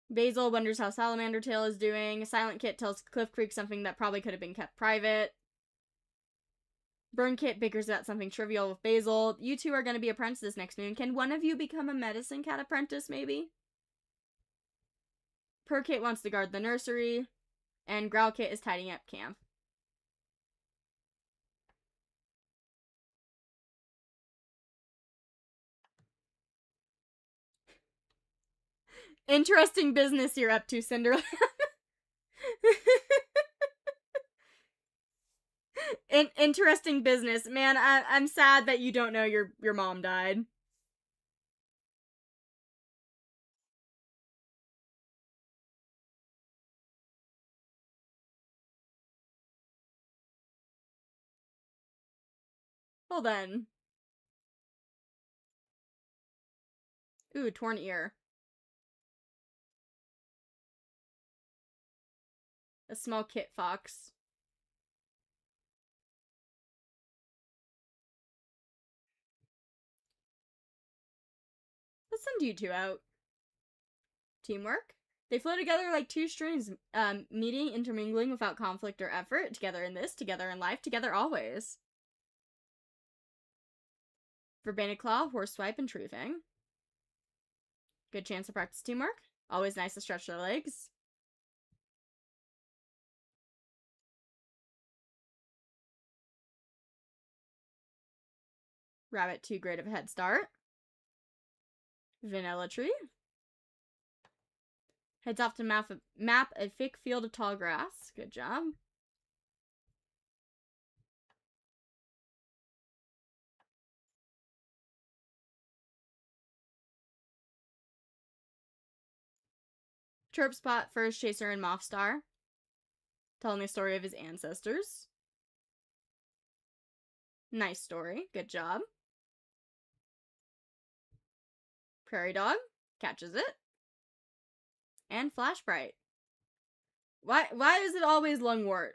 Basil wonders how Salamander Tail is doing. Silent Kit tells Cliff Creek something that probably could have been kept private. Burn Kit bickers about something trivial with Basil. You two are going to be apprentices next moon. Can one of you become a medicine cat apprentice, maybe? Purr Kit wants to guard the nursery. And Growl Kit is tidying up camp. Interesting business you're up to, Cinderella. Interesting business. Man, I'm sad that you don't know your mom died. Hold on. Ooh, torn ear. A small kit fox. Let's send you two out. Teamwork? They flow together like two streams, meeting, intermingling without conflict or effort. Together in this, together in life, together always. Verbena Claw, Horseswipe, and True Fang. Good chance to practice teamwork. Always nice to stretch their legs. Rabbit, too great of a head start. Vanilla Tree. Heads off to map a thick field of tall grass. Good job. Chirp Spot, First Chaser, and Moth Star. Telling the story of his ancestors. Nice story. Good job. Prairie Dog. Catches it. And Flash Bright. Why is it always Lungwort?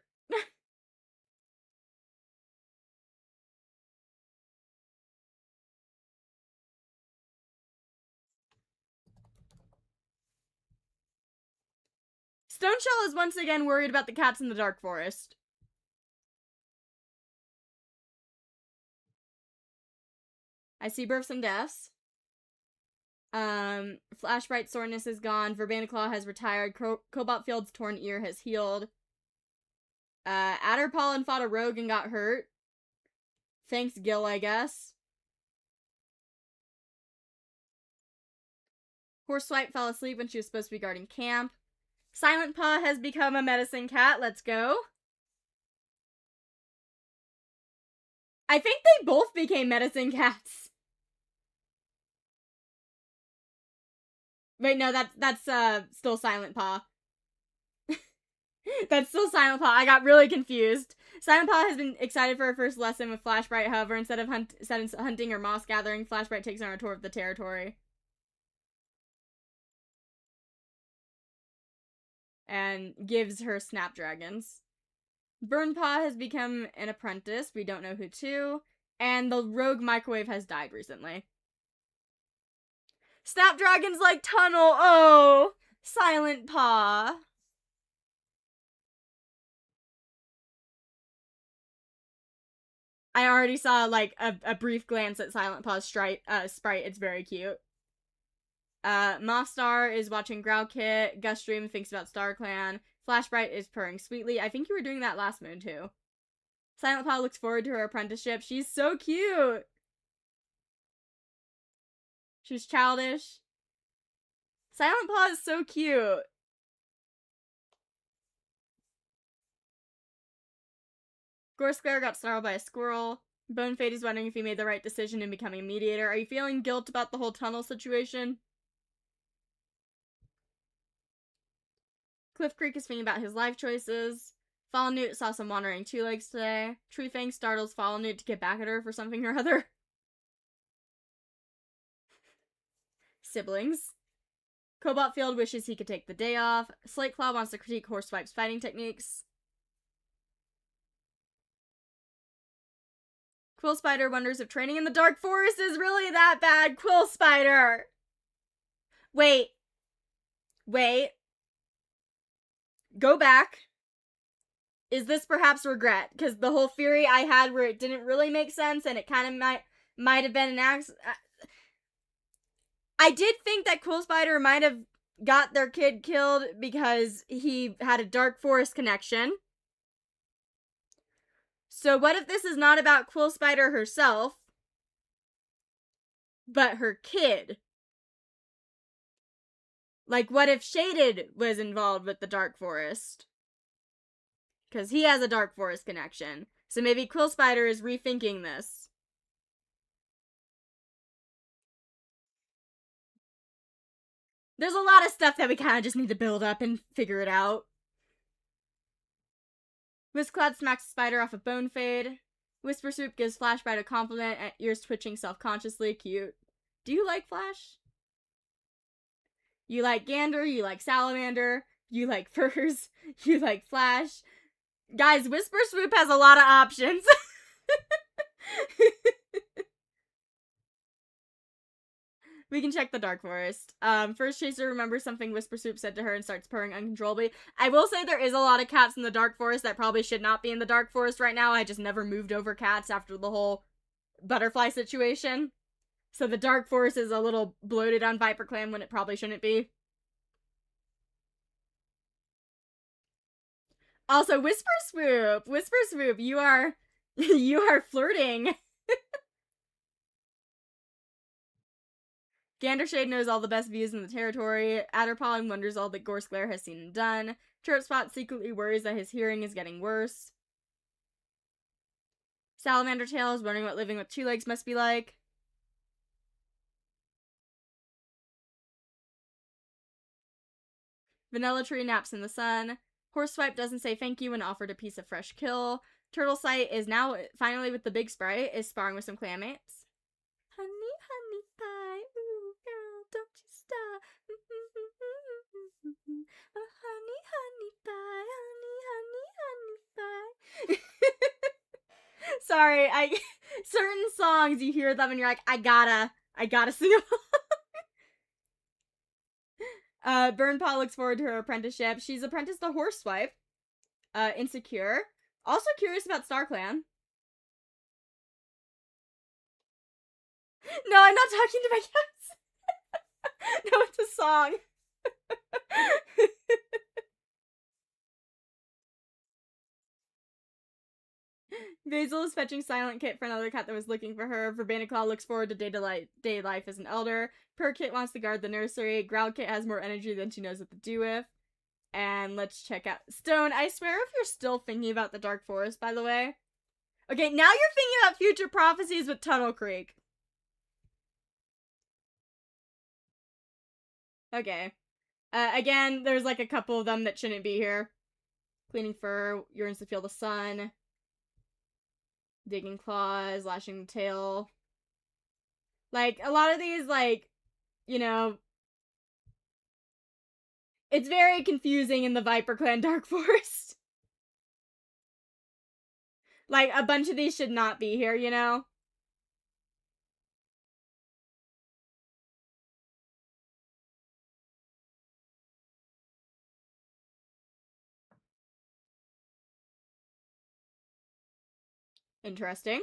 Stoneshell is once again worried about the cats in the dark forest. I see births and deaths. Flash Bright's soreness is gone. Verbena Claw has retired. Cobalt Field's torn ear has healed. Adder Pollen fought a rogue and got hurt. Thanks, Gil, I guess. Horseswipe fell asleep when she was supposed to be guarding camp. Silent Paw has become a medicine cat. Let's go. I think they both became medicine cats. Wait, no, that's still Silent Paw. That's still Silent Paw. I got really confused. Silent Paw has been excited for her first lesson with Flash Bright. However, instead of hunting or moss gathering, Flash Bright takes her on a tour of the territory. And gives her snapdragons. Burn Paw has become an apprentice. We don't know who to. And the rogue microwave has died recently. Snapdragons like Tunnel. Oh, Silent Paw. I already saw like a brief glance at Silent Paw's sprite. It's very cute. Moth Star is watching Growlkit. Gustream thinks about StarClan. Flashbright is purring sweetly. I think you were doing that last moon too. Silent Paw looks forward to her apprenticeship. She's so cute. She's childish. Silent Paw is so cute. Goresquare got startled by a squirrel. Bonefade is wondering if he made the right decision in becoming a mediator. Are you feeling guilt about the whole tunnel situation? Cliff Creek is thinking about his life choices. Fallen Newt saw some wandering two legs today. Tree Fang startles Fallen Newt to get back at her for something or other. Siblings. Cobalt Field wishes he could take the day off. Slate Claw wants to critique Horseswipe's fighting techniques. Quill Spider wonders if training in the Dark Forest is really that bad. Quill Spider! Wait. Go back. Is this perhaps regret? Because the whole theory I had where it didn't really make sense and it kind of might have been an accident. I did think that Quill Spider might have got their kid killed because he had a Dark Forest connection. So what if this is not about Quill Spider herself, but her kid? Like, what if Shaded was involved with the Dark Forest? Because he has a Dark Forest connection. So maybe Quill Spider is rethinking this. There's a lot of stuff that we kind of just need to build up and figure it out. Whiskcloud smacks the spider off a Bonefade. Whisper Swoop gives Flashbright a compliment, ears twitching self-consciously. Cute. Do you like Flash? You like Gander, you like Salamander, you like Furs, you like Flash. Guys, Whisper Swoop has a lot of options. We can check the Dark Forest. First Chaser remembers something Whisper Swoop said to her and starts purring uncontrollably. I will say there is a lot of cats in the Dark Forest that probably should not be in the Dark Forest right now. I just never moved over cats after the whole butterfly situation. So the Dark Forest is a little bloated on ViperClan when it probably shouldn't be. Also, Whisper Swoop, you are flirting. Gandershade knows all the best views in the territory. Adderpollen wonders all that Gorsglare has seen and done. Turretspot secretly worries that his hearing is getting worse. Salamander Tail is wondering what living with two legs must be like. Vanilla Tree naps in the sun. Horseswipe doesn't say thank you when offered a piece of fresh kill. Turtle Sight is now finally with the big sprite, is sparring with some clanmates. Honey, honey pie, ooh girl, don't you stop. Oh, honey, honey pie, honey, honey, honey pie. Sorry, certain songs you hear them and you're like, I gotta sing along. Burnpaw looks forward to her apprenticeship. She's apprenticed to Horseswipe. Insecure. Also curious about StarClan. No, I'm not talking to my cats. No, it's a song. Basil is fetching Silent Kit for another cat that was looking for her. Verbaniclaw looks forward to day life as an elder. Per Kit wants to guard the nursery. Growl Kit has more energy than she knows what to do with. And let's check out Stone. I swear if you're still thinking about the Dark Forest, by the way. Okay, now you're thinking about future prophecies with Tunnel Creek. Okay. Again, there's like a couple of them that shouldn't be here. Cleaning fur, yearns to feel the sun. Digging claws, lashing the tail. Like, a lot of these, like, you know, it's very confusing in the ViperClan Dark Forest. Like, a bunch of these should not be here, you know? Interesting.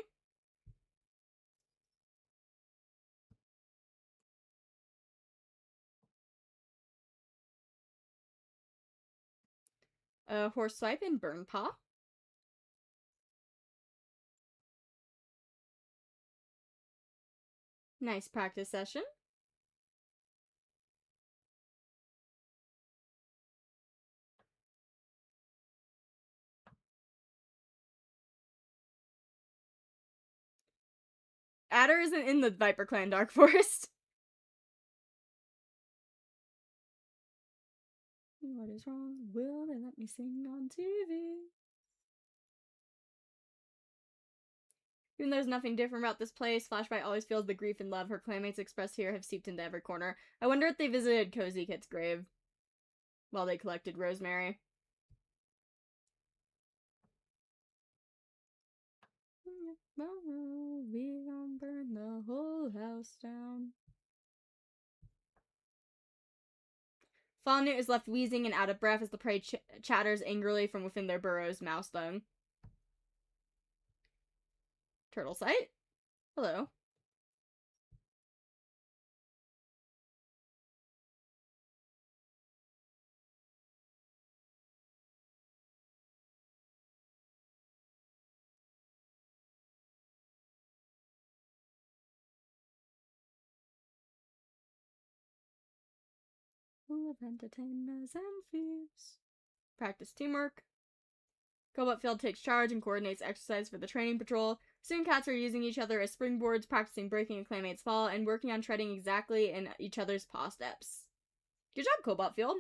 Horseswipe and Burnpaw. Nice practice session. Adder isn't in the ViperClan Dark Forest. What is wrong? Will they let me sing on TV? Even though there's nothing different about this place, Flashbite always feels the grief and love her clanmates expressed here have seeped into every corner. I wonder if they visited Cozy Kit's grave while they collected rosemary. We gon' burn the whole house down. Falnut is left wheezing and out of breath as the prey chatters angrily from within their burrows, mouse dung. Turtle Sight? Hello. Full of entertainers and thieves. Practice teamwork. Cobotfield takes charge and coordinates exercise for the training patrol. Soon cats are using each other as springboards, practicing breaking a clanmate's fall, and working on treading exactly in each other's paw steps. Good job, Cobotfield.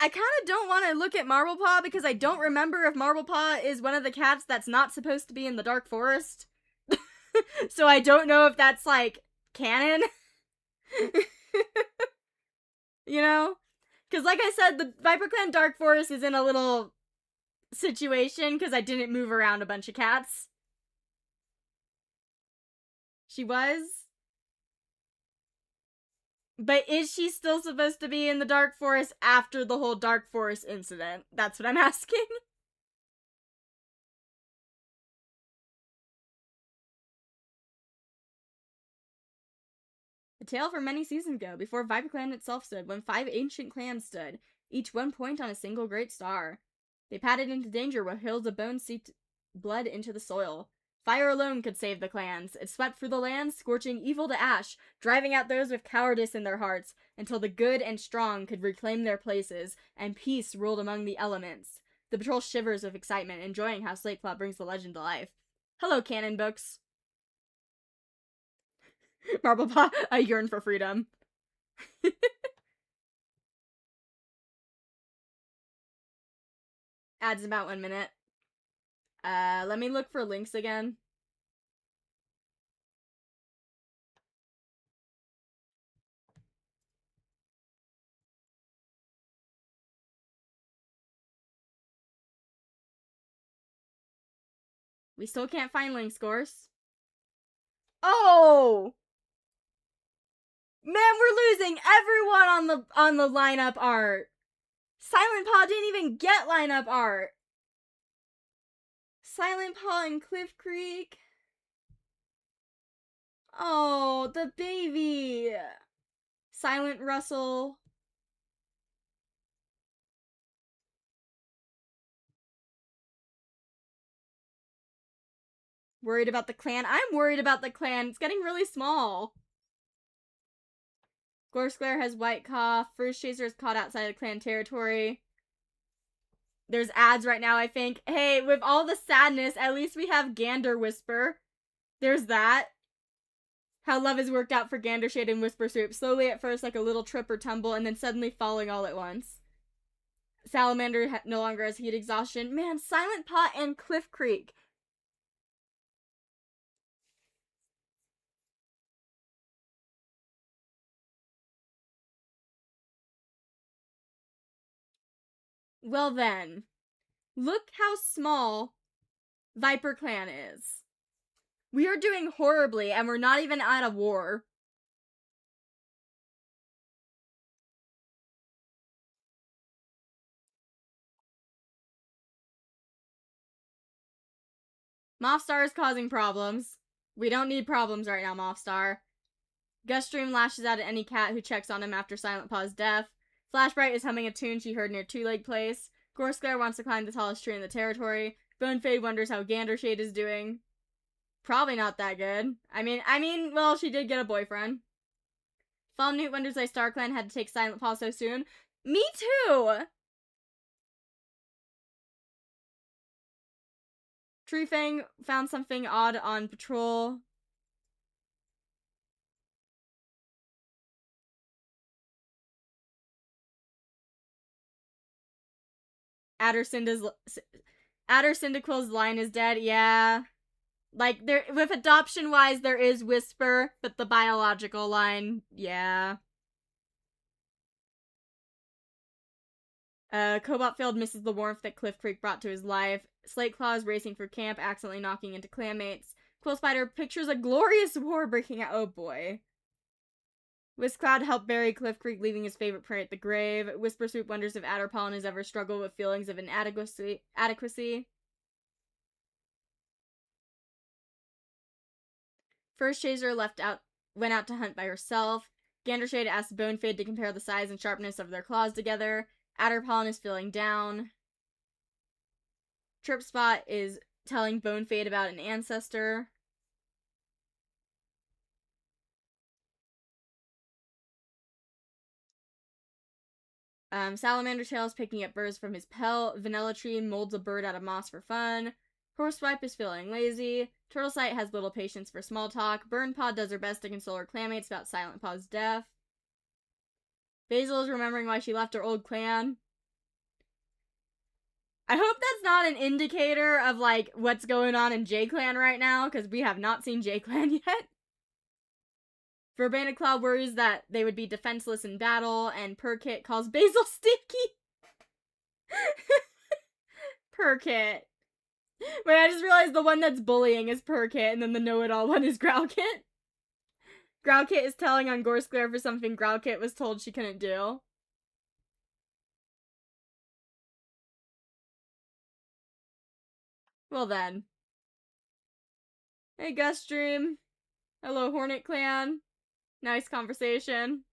I kind of don't want to look at Marblepaw because I don't remember if Marblepaw is one of the cats that's not supposed to be in the Dark Forest. So I don't know if that's, like, canon. You know? Because, like I said, the ViperClan Dark Forest is in a little situation because I didn't move around a bunch of cats. She was? But is she still supposed to be in the Dark Forest after the whole Dark Forest incident? That's what I'm asking. A tale from many seasons ago, before ViperClan itself stood, when 5 ancient clans stood, each 1 point on a single great star. They padded into danger where hills of bone seeped blood into the soil. Fire alone could save the clans. It swept through the land, scorching evil to ash, driving out those with cowardice in their hearts, until the good and strong could reclaim their places, and peace ruled among the elements. The patrol shivers with excitement, enjoying how Slate brings the legend to life. Hello, canon books. Marble Paw, I yearn for freedom. Adds about 1 minute. Let me look for links again. We still can't find link scores. Oh! Man, we're losing everyone on the lineup art. Silent Paw didn't even get lineup art. Silent Paw and Cliff Creek. Oh, the baby. Silent Russell. Worried about the clan? I'm worried about the clan. It's getting really small. Gorsclair has White Cough. First Chaser is caught outside of clan territory. There's ads right now, I think. Hey, with all the sadness, at least we have Gander Whisper. There's that. How love has worked out for Gandershade and Whisper Swoop. Slowly at first like a little trip or tumble, and then suddenly falling all at once. Salamander no longer has heat exhaustion. Man, Silent Paw and Cliff Creek. Well then, look how small ViperClan is. We are doing horribly, and we're not even at a war. Mothstar is causing problems. We don't need problems right now, Mothstar. Guststream lashes out at any cat who checks on him after Silent Paw's death. Flashbright is humming a tune she heard near Two Leg Place. Gorsclair wants to climb the tallest tree in the territory. Bonefade wonders how Gandershade is doing. Probably not that good. I mean, well, she did get a boyfriend. Fallen Newt wonders why StarClan had to take Silent Paw so soon. Me too! Treefang found something odd on patrol. Cyndaquil's line is dead, yeah. Like, there, with adoption-wise, there is Whisper, but the biological line, yeah. Cobotfield misses the warmth that Cliff Creek brought to his life. Slate Claw is racing for camp, accidentally knocking into clanmates. Quill Spider pictures a glorious war breaking out. Oh boy. Whiskcloud helped bury Cliff Creek, leaving his favorite prey at the grave. Whisper Swoop wonders if Adderpollen has ever struggled with feelings of inadequacy. First Chaser went out to hunt by herself. Gandershade asks Bonefade to compare the size and sharpness of their claws together. Adderpollen is feeling down. Tripspot is telling Bonefade about an ancestor. Salamander Tail is picking up birds from his pelt. Vanilla Tree molds a bird out of moss for fun. Horseswipe is feeling lazy. Turtlesight has little patience for small talk. Burnpaw does her best to console her clanmates about Silent Paw's death. Basil is remembering why she left her old clan. I hope that's not an indicator of, like, what's going on in J-Clan right now, because we have not seen J-Clan yet. Verbena Claw worries that they would be defenseless in battle, and Perkit calls Basil stinky. Perkit. Wait, I just realized the one that's bullying is Perkit, and then the know-it-all one is Growlkit. Growlkit is telling on Gorsclair for something Growlkit was told she couldn't do. Well then. Hey, Gustream. Hello, Hornet Clan. Nice conversation.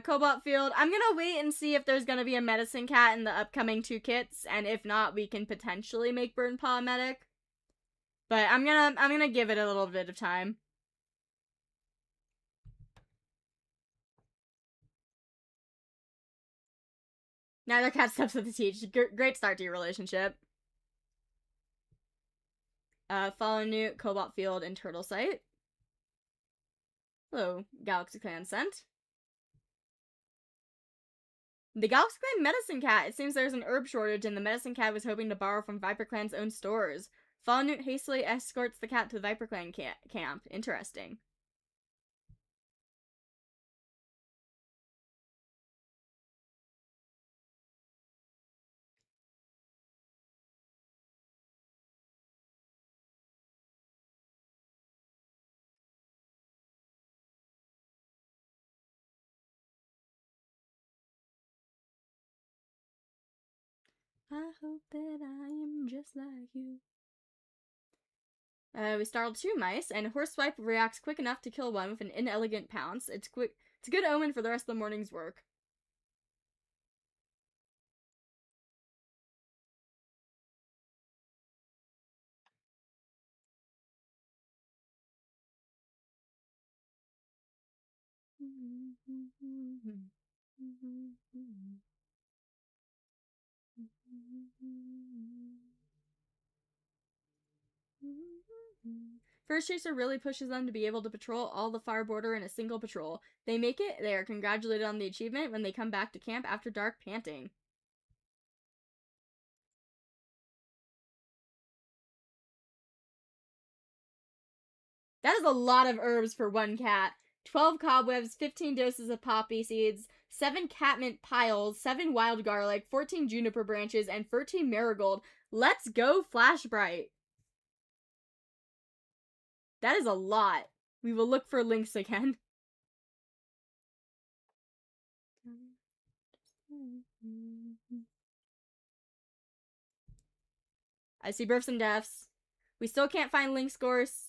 Cobalt Field. I'm gonna wait and see if there's gonna be a medicine cat in the upcoming 2 kits, and if not, we can potentially make Burn Paw a medic. But I'm gonna give it a little bit of time. Neither cat steps with the teach. Great start to your relationship. Fallen Newt, Cobalt Field, and Turtle Sight. Hello, Galaxy Clan sent. The Galaxy Clan Medicine Cat. It seems there's an herb shortage, and the Medicine Cat was hoping to borrow from ViperClan's own stores. Fallen Newt hastily escorts the cat to the ViperClan camp. Interesting. I hope that I am just like you. We startled 2 mice, and Horseswipe reacts quick enough to kill one with an inelegant pounce. It's a good omen for the rest of the morning's work. First Chaser really pushes them to be able to patrol all the far border in a single patrol. They make it, they are congratulated on the achievement when they come back to camp after dark panting. That is a lot of herbs for one cat. 12 cobwebs, 15 doses of poppy seeds, 7 catmint piles, 7 wild garlic, 14 juniper branches, and 13 marigold. Let's go, Flashbright. That is a lot. We will look for links again. I see births and deaths. We still can't find Link's Gorse.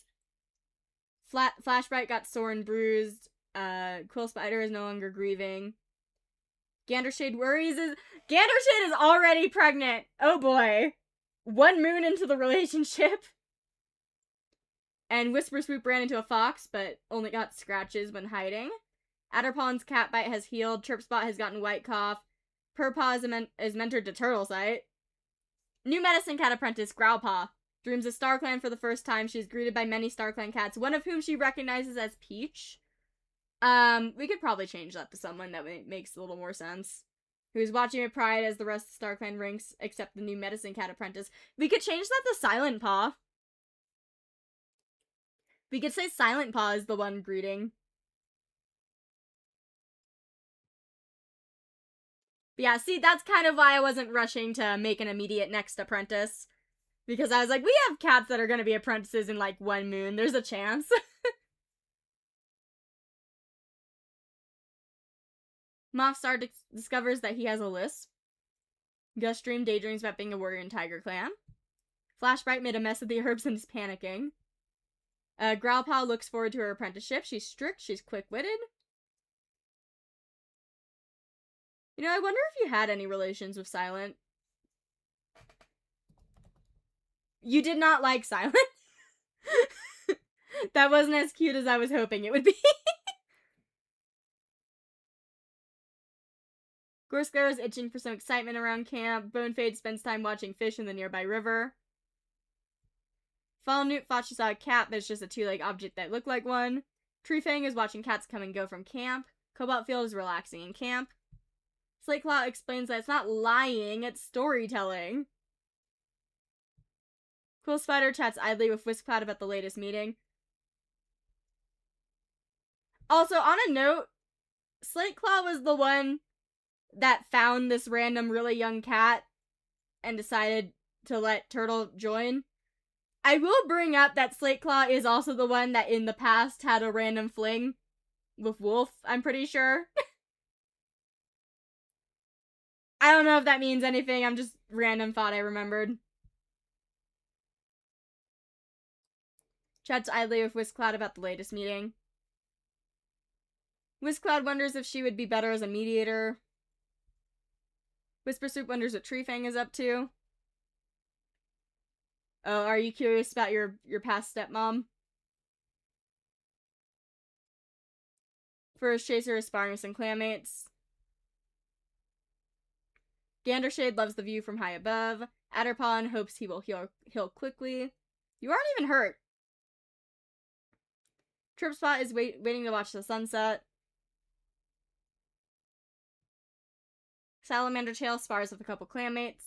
Flashbright got sore and bruised. Quill Spider is no longer grieving. Gandershade worries is... Gandershade is already pregnant! Oh boy. 1 moon into the relationship. And Whisper Swoop ran into a fox, but only got scratches when hiding. Adderpawn's cat bite has healed. Chirpspot has gotten white cough. Purrpaw is mentored to Turtle Sight. New medicine cat apprentice, Growlpaw. Dreams of StarClan for the first time. She is greeted by many StarClan cats, one of whom she recognizes as Peach. We could probably change that to someone that makes a little more sense. Who's watching with pride as the rest of StarClan ranks, except the new medicine cat apprentice. We could change that to Silent Paw. We could say Silent Paw is the one greeting. But yeah, see, that's kind of why I wasn't rushing to make an immediate next apprentice. Because I was like, we have cats that are going to be apprentices in like 1 moon. There's a chance. Mothstar discovers that he has a lisp. Gustream daydreams about being a warrior in Tiger Clan. Flashbright made a mess of the herbs and is panicking. Growlpaw looks forward to her apprenticeship. She's strict, she's quick-witted. You know, I wonder if you had any relations with Silent. You did not like Silent? That wasn't as cute as I was hoping it would be. Gorsclair is itching for some excitement around camp. Bonefade spends time watching fish in the nearby river. Fallen Newt thought she saw a cat, but it's just a 2-legged object that looked like one. Treefang is watching cats come and go from camp. Cobalt Field is relaxing in camp. Slateclaw explains that it's not lying, it's storytelling. Quill Spider chats idly with Whiskcloud about the latest meeting. Also, on a note, Slateclaw was the one that found this random really young cat and decided to let Turtle join. I will bring up that Slate Claw is also the one that in the past had a random fling with Wolf, I'm pretty sure. I don't know if that means anything, I'm just random thought I remembered. Chats idly with Whiskcloud about the latest meeting. Whiskcloud wonders if she would be better as a mediator. Whisper Soup wonders what Treefang is up to. Oh, are you curious about your past stepmom? First, Chaser is sparring with some clanmates. Gandershade loves the view from high above. Adderpawn hopes he will heal quickly. You aren't even hurt. Tripspot is waiting to watch the sunset. Salamander Tail spars with a couple clanmates.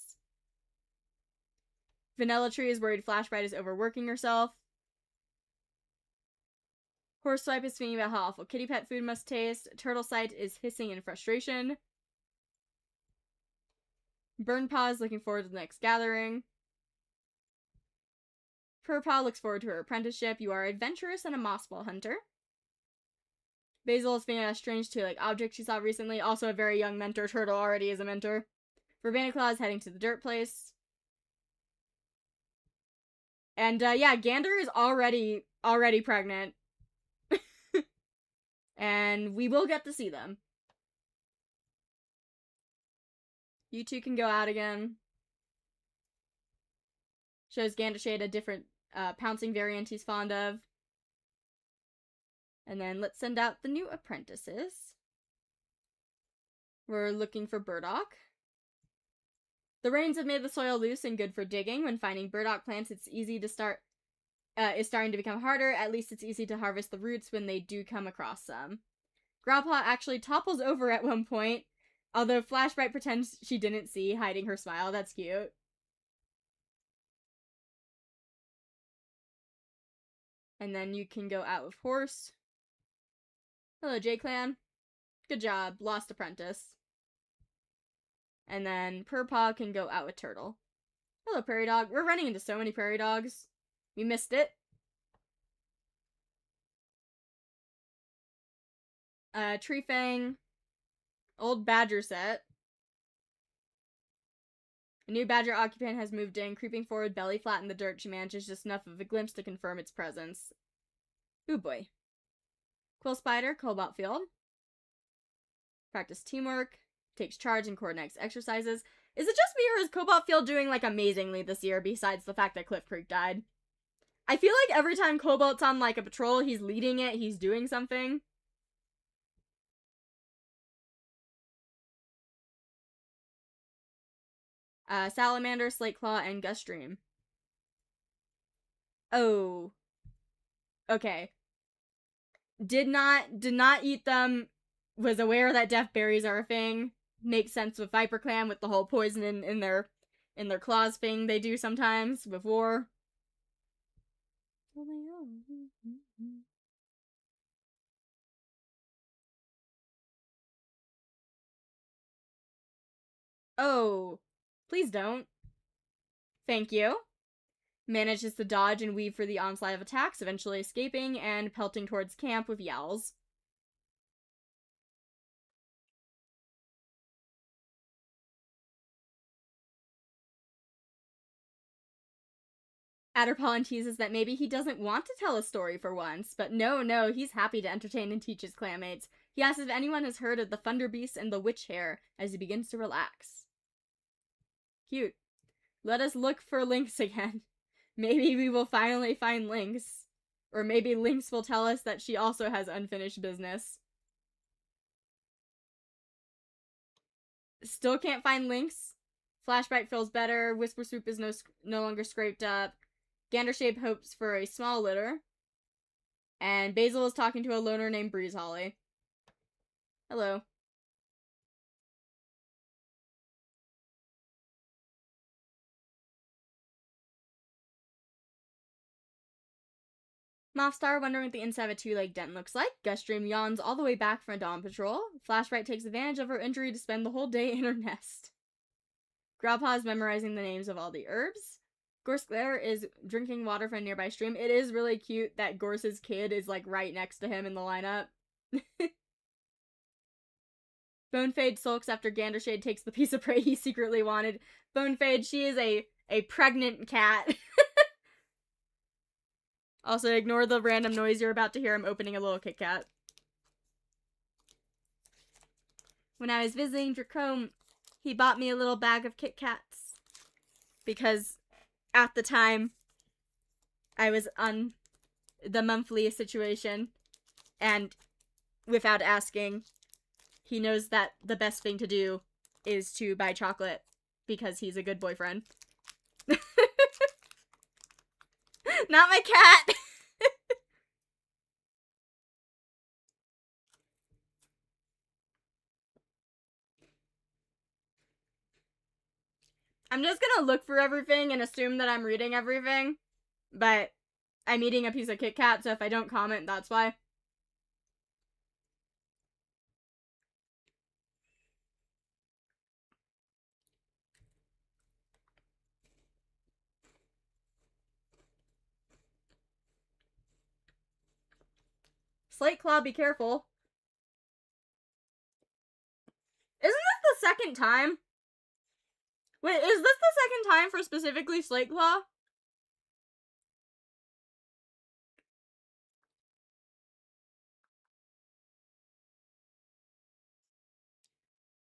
Vanilla Tree is worried Flashbright is overworking herself. Horseswipe is thinking about how awful kitty pet food must taste. Turtle Sight is hissing in frustration. Burnpaw is looking forward to the next gathering. Purrpaw looks forward to her apprenticeship. You are adventurous and a mossball hunter. Basil is being a strange two-leg object she saw recently. Also a very young mentor. Turtle already is a mentor. Verbaniclaw is heading to the dirt place. And yeah, Gander is already pregnant. And we will get to see them. You two can go out again. Shows Gandershade a different pouncing variant he's fond of. And then let's send out the new apprentices. We're looking for burdock. The rains have made the soil loose and good for digging. When finding burdock plants, it's easy to start. Is starting to become harder. At least it's easy to harvest the roots when they do come across some. Growlpaw actually topples over at one point, although Flashbright pretends she didn't see, hiding her smile. That's cute. And then you can go out with Horse. Hello, J-Clan. Good job. Lost apprentice. And then Purrpaw can go out with Turtle. Hello, Prairie Dog. We're running into so many Prairie Dogs. We missed it. Treefang. Old Badger set. A new Badger occupant has moved in. Creeping forward, belly flat in the dirt, she manages just enough of a glimpse to confirm its presence. Ooh boy. Quill Spider, Cobalt Field. Practice teamwork. Takes charge and coordinates exercises. Is it just me or is Cobalt Field doing like amazingly this year besides the fact that Cliff Creek died? I feel like every time Cobalt's on like a patrol, he's leading it, he's doing something. Salamander, Slate Claw, and Gust Dream. Oh. Okay. Did not eat them. Was aware that death berries are a thing. Makes sense with ViperClan with the whole poison in their claws thing they do sometimes with war. Oh. Please don't. Thank you. Manages to dodge and weave for the onslaught of attacks, eventually escaping and pelting towards camp with yowls. Adderpawn teases that maybe he doesn't want to tell a story for once, but no, he's happy to entertain and teach his clanmates. He asks if anyone has heard of the Thunder Beast and the Witch Hare as he begins to relax. Cute. Let us look for Lynx again. Maybe we will finally find Lynx. Or maybe Lynx will tell us that she also has unfinished business. Still can't find Lynx. Flashbright feels better. Whisper Swoop is no longer scraped up. Gandershade hopes for a small litter. And Basil is talking to a loner named Breeze Holly. Hello. Mothstar wondering what the inside of a two-leg dent looks like. Gustream yawns all the way back from dawn patrol. Flashbright takes advantage of her injury to spend the whole day in her nest. Growlpaw is memorizing the names of all the herbs. Gorse Glare is drinking water from a nearby stream. It is really cute that Gorse's kid is like right next to him in the lineup. Bonefade sulks after Gandershade takes the piece of prey he secretly wanted. Bonefade, she is a pregnant cat. Also, ignore the random noise you're about to hear. I'm opening a little Kit Kat. When I was visiting Dracome, he bought me a little bag of Kit Kats. Because at the time, I was on the monthly situation. And without asking, he knows that the best thing to do is to buy chocolate because he's a good boyfriend. Not my cat! I'm just gonna look for everything and assume that I'm reading everything. But I'm eating a piece of Kit Kat, so if I don't comment, that's why. Slate Claw, be careful. Isn't this the second time? Wait, is this the second time for specifically Slate Claw?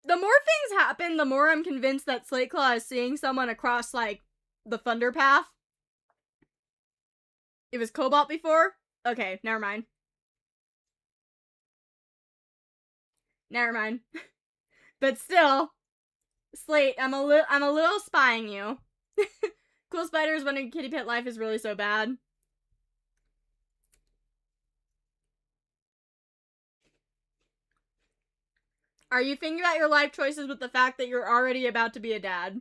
The more things happen, the more I'm convinced that Slate Claw is seeing someone across, like, the Thunder Path. It was Cobalt before? Okay, never mind. Never mind. But still, Slate, I'm a little spying you. Cool Spiders wondering Kitty Pet life is really so bad. Are you thinking about your life choices with the fact that you're already about to be a dad?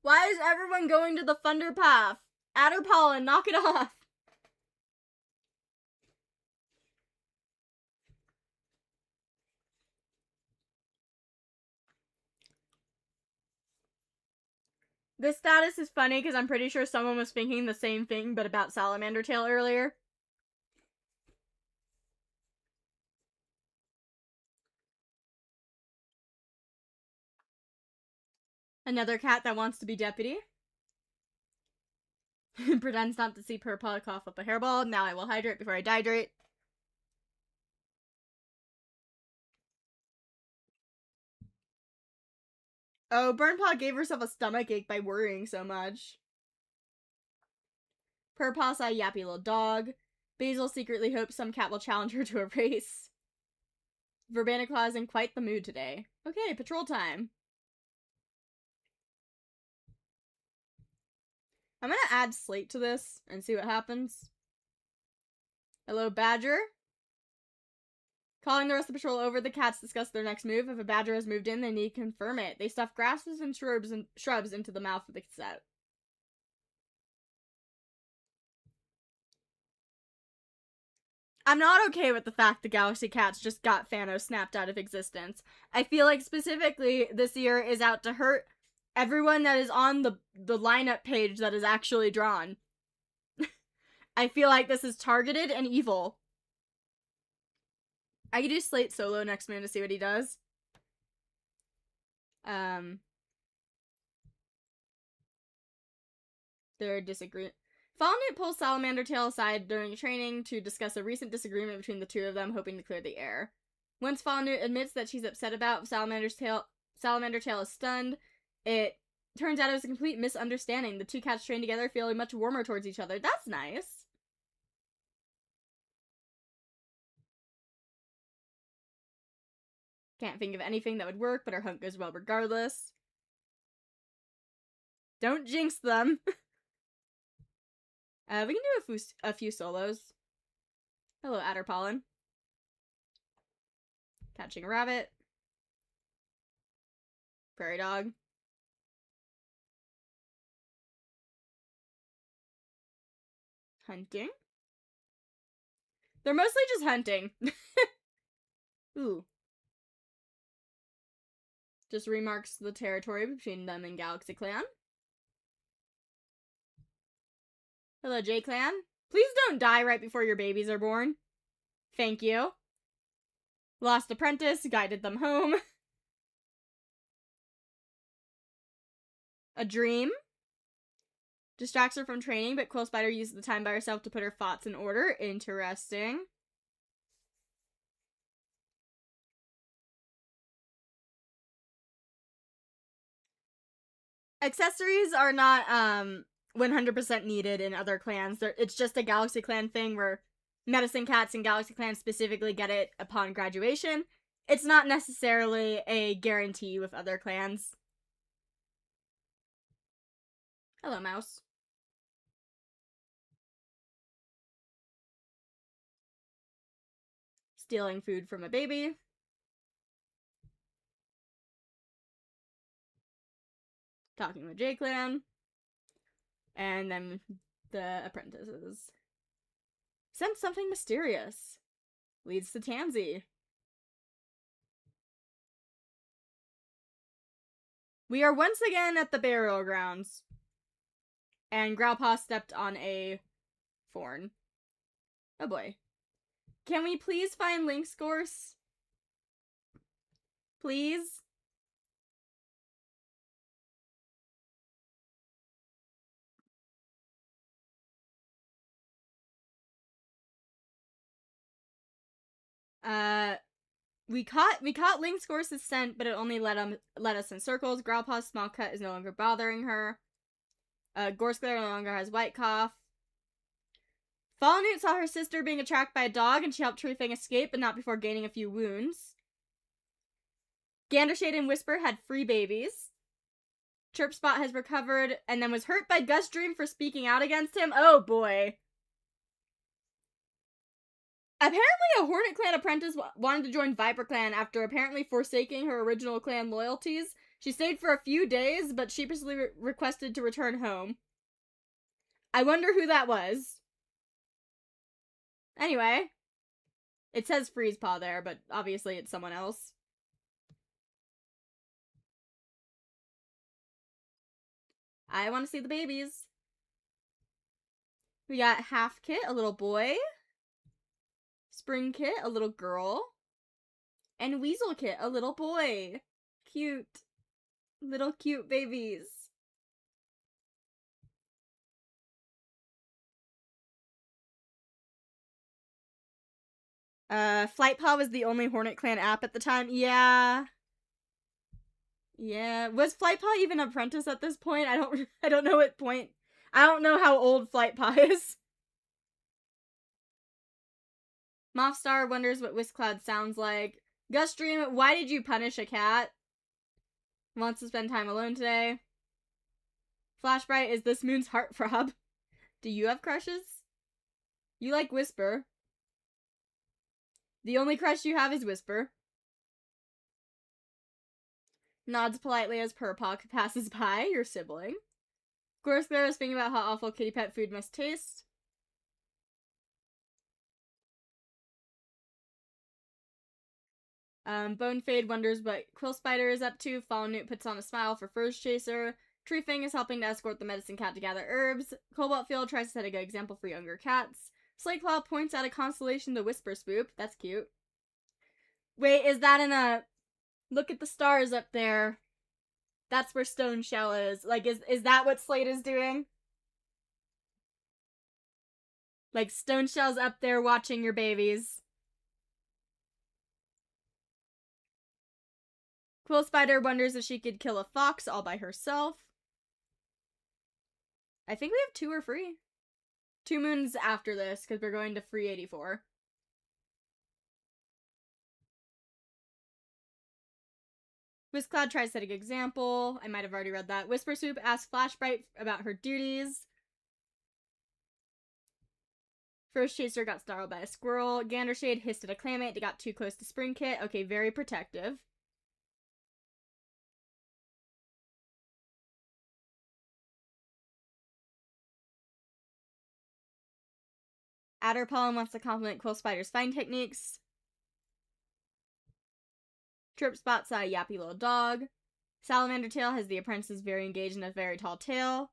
Why is everyone going to the Thunder Path? Adder Pollen, knock it off. This status is funny because I'm pretty sure someone was thinking the same thing but about Salamander Tail earlier. Another cat that wants to be deputy. Pretends not to see Purrpaw cough up a hairball. Now I will hydrate before I dehydrate. Oh, Burnpaw gave herself a stomachache by worrying so much. Purrpaw's a yappy little dog. Basil secretly hopes some cat will challenge her to a race. Verbaniclaw is in quite the mood today. Okay, patrol time. I'm gonna add Slate to this and see what happens. Hello, Badger. Calling the rest of the patrol over, the cats discuss their next move. If a badger has moved in, they need to confirm it. They stuff grasses and shrubs into the mouth of the cassette. I'm not okay with the fact the Galaxy Cats just got Thanos snapped out of existence. I feel like specifically this year is out to hurt everyone that is on the lineup page that is actually drawn. I feel like this is targeted and evil. I could do Slate solo next moon to see what he does. They're disagreeing. Fallout pulls Salamander Tail aside during training to discuss a recent disagreement between the two of them, hoping to clear the air. Once Fallout admits that she's upset about Salamander Tail is stunned. It turns out it was a complete misunderstanding. The two cats train together, feeling much warmer towards each other. That's nice. Can't think of anything that would work, but our hunt goes well regardless. Don't jinx them. We can do a few solos. Hello, adder pollen. Catching a rabbit. Prairie dog. Hunting. They're mostly just hunting. Ooh. Just remarks the territory between them and Galaxy Clan. Hello, J Clan. Please don't die right before your babies are born. Thank you. Lost apprentice, guided them home. A dream. Distracts her from training, but Quill Spider uses the time by herself to put her thoughts in order. Interesting. Accessories are not 100% needed in other clans. It's just a Galaxy Clan thing where Medicine Cats and Galaxy Clan specifically get it upon graduation. It's not necessarily a guarantee with other clans. Hello, mouse. Stealing food from a baby. Talking with J Clan. And then the apprentices. Sense something mysterious. Leads to Tansy. We are once again at the burial grounds. And Growlpaw stepped on a thorn. Oh boy. Can we please find Link's Gorse? Please? We caught Link's Gorse's scent, but it only led us in circles. Growlpaw's small cut is no longer bothering her. Gorseglare no longer has white cough. Fallen saw her sister being attacked by a dog, and she helped Treefang escape, but not before gaining a few wounds. Gandershade and Whisper had 3 babies. Chirpspot has recovered, and then was hurt by Gusdream for speaking out against him. Oh boy. Apparently a Hornet Clan apprentice wanted to join ViperClan after apparently forsaking her original clan loyalties. She stayed for a few days, but sheepishly requested to return home. I wonder who that was. Anyway. It says Freezepaw there, but obviously it's someone else. I want to see the babies. We got Half Kit, a little boy. Spring Kit, a little girl. And Weasel Kit, a little boy. Cute. Little cute babies. Flightpaw was the only Hornet Clan app at the time. Yeah. Yeah. Was Flightpaw even an apprentice at this point? I don't know what point. I don't know how old Flightpaw is. Mothstar wonders what Whiskcloud sounds like. Gusdream, why did you punish a cat? Wants to spend time alone today. Flashbright is this moon's heartthrob. Do you have crushes? You like Whisper. The only crush you have is Whisper. Nods politely as Purrpaw passes by, your sibling. Gorseglare is thinking about how awful kitty pet food must taste. Bonefade wonders what Quill Spider is up to. Fallen Newt puts on a smile for Furze Chaser. Treefang is helping to escort the medicine cat to gather herbs. Cobaltfield tries to set a good example for younger cats. Slayclaw points out a constellation to Whisper Swoop. That's cute. Wait, is that in a... Look at the stars up there. That's where Stone Shell is. Like, is that what Slate is doing? Like, Stone Shell's up there watching your babies. Quill Spider wonders if she could kill a fox all by herself. I think we have 2 or free. 2 moons after this, because we're going to free 84. Whiskcloud tries setting an example. I might have already read that. Whisper Swoop asks Flashbright about her duties. First chaser got startled by a squirrel. Gandershade hissed at a clammate that got too close to Spring Kit. Okay, very protective. Adderpollen wants to compliment Quill Spider's fine techniques. Trip Spot saw a yappy little dog. Salamander Tail has the apprentices very engaged in a very tall tail.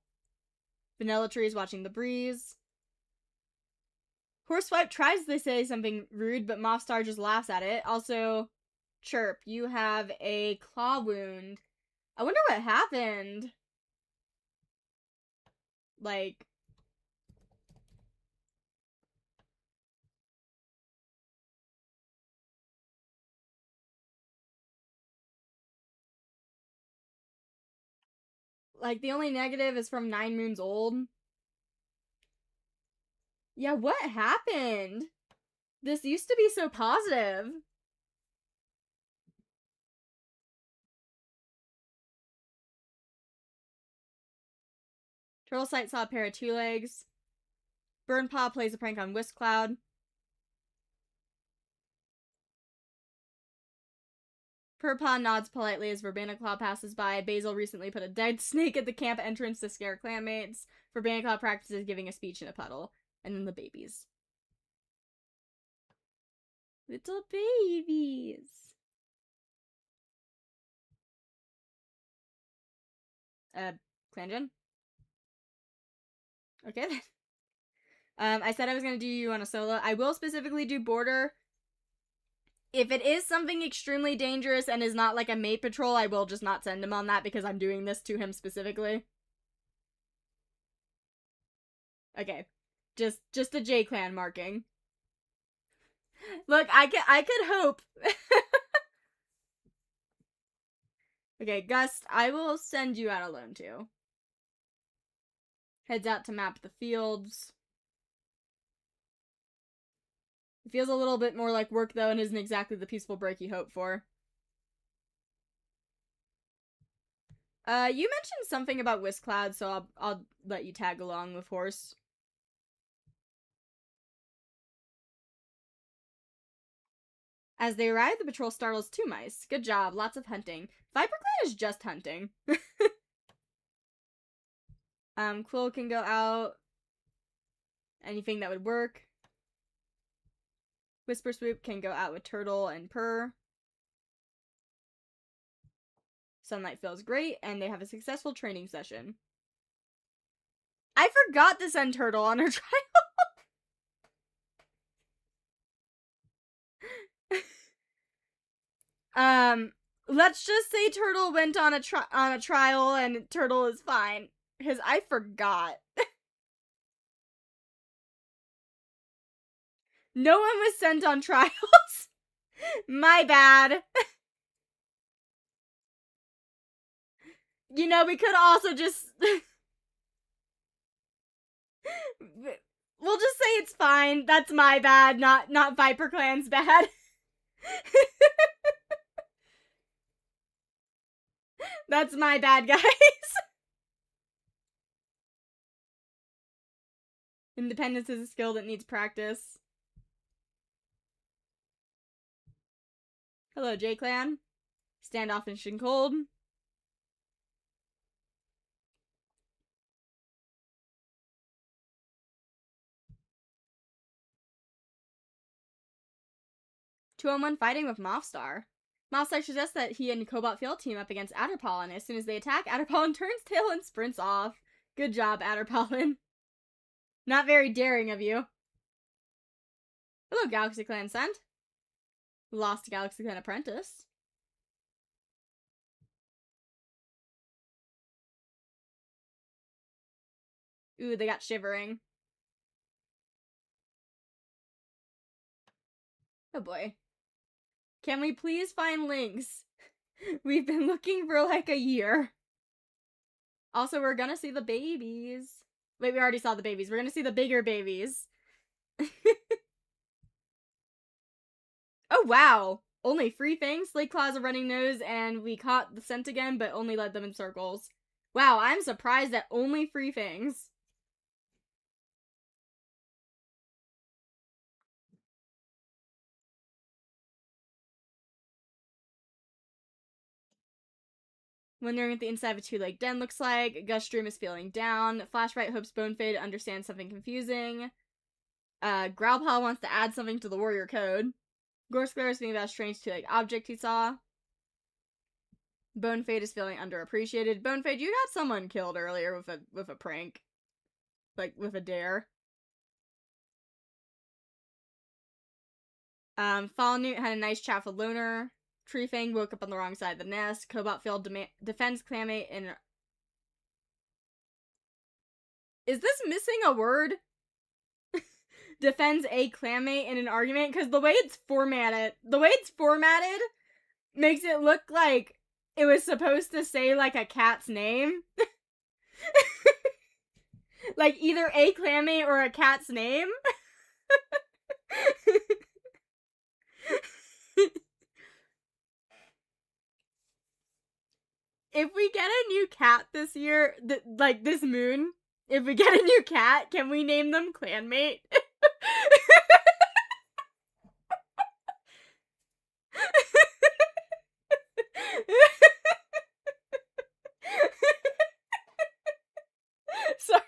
Vanilla Tree is watching the breeze. Horseswipe tries to say something rude, but Mothstar just laughs at it. Also, Chirp, you have a claw wound. I wonder what happened. Like, the only negative is from 9 moons old. Yeah, what happened? This used to be so positive. Turtle Sight saw a pair of 2 legs. Burnpaw plays a prank on Whisk Cloud. Purrpaw nods politely as Verbanaclaw passes by. Basil recently put a dead snake at the camp entrance to scare clanmates. Verbanaclaw practices giving a speech in a puddle. And then the babies. Little babies. Clangen? Okay then. I said I was gonna do you on a solo. I will specifically do Border. If it is something extremely dangerous and is not like a mate patrol, I will just not send him on that because I'm doing this to him specifically. Okay. Just a J-Clan marking. Look, I could hope. Okay, Gust, I will send you out alone too. Heads out to map the fields. It feels a little bit more like work though and isn't exactly the peaceful break you hope for. You mentioned something about Whisk Cloud, so I'll let you tag along with Horse. As they arrive, the patrol startles 2 mice. Good job, lots of hunting. ViperClan is just hunting. Quill can go out. Anything that would work. Whisper Swoop can go out with Turtle and Purr. Sunlight feels great, and they have a successful training session. I forgot to send Turtle on her trial. Let's just say Turtle went on a trial and Turtle is fine. Because I forgot. No one was sent on trials. My bad. You know, we could also just... We'll just say it's fine. That's my bad, not ViperClan's bad. That's my bad, guys. Independence is a skill that needs practice. Hello, J-Clan. Standoffish and cold. Two-on-one fighting with Mothstar. Mothstar suggests that he and Cobalt Field team up against Adderpollen. As soon as they attack, Adderpollen turns tail and sprints off. Good job, Adderpollen. Not very daring of you. Hello, Galaxy Clan Sent. Lost Galaxy Clan Apprentice. Ooh, they got shivering. Oh boy. Can we please find links? We've been looking for like a year. Also, we're gonna see the babies. Wait, we already saw the babies. We're gonna see the bigger babies. Oh, wow. Only free things. Slate Claw's a running nose, and we caught the scent again, but only led them in circles. Wow, I'm surprised at only free things. Wondering what the inside of a two-legged den looks like. Gustream is feeling down. Flashbright hopes Bonefade understands something confusing. Growlpaw wants to add something to the warrior code. Gorsclare is thinking about a strange two-legged object he saw. Bonefade is feeling underappreciated. Bonefade, you got someone killed earlier with a prank. Like, with a dare. Fallen Newt had a nice chat with Loner. Treefang woke up on the wrong side of the nest. Cobalt failed defends Clammate in... Is this missing a word? Defends a Clammate in an argument? Because the way it's formatted makes it look like it was supposed to say, like, a cat's name. Like, either a Clammate or a cat's name. If we get a new cat this year, like this moon, if we get a new cat, can we name them Clanmate? Sorry.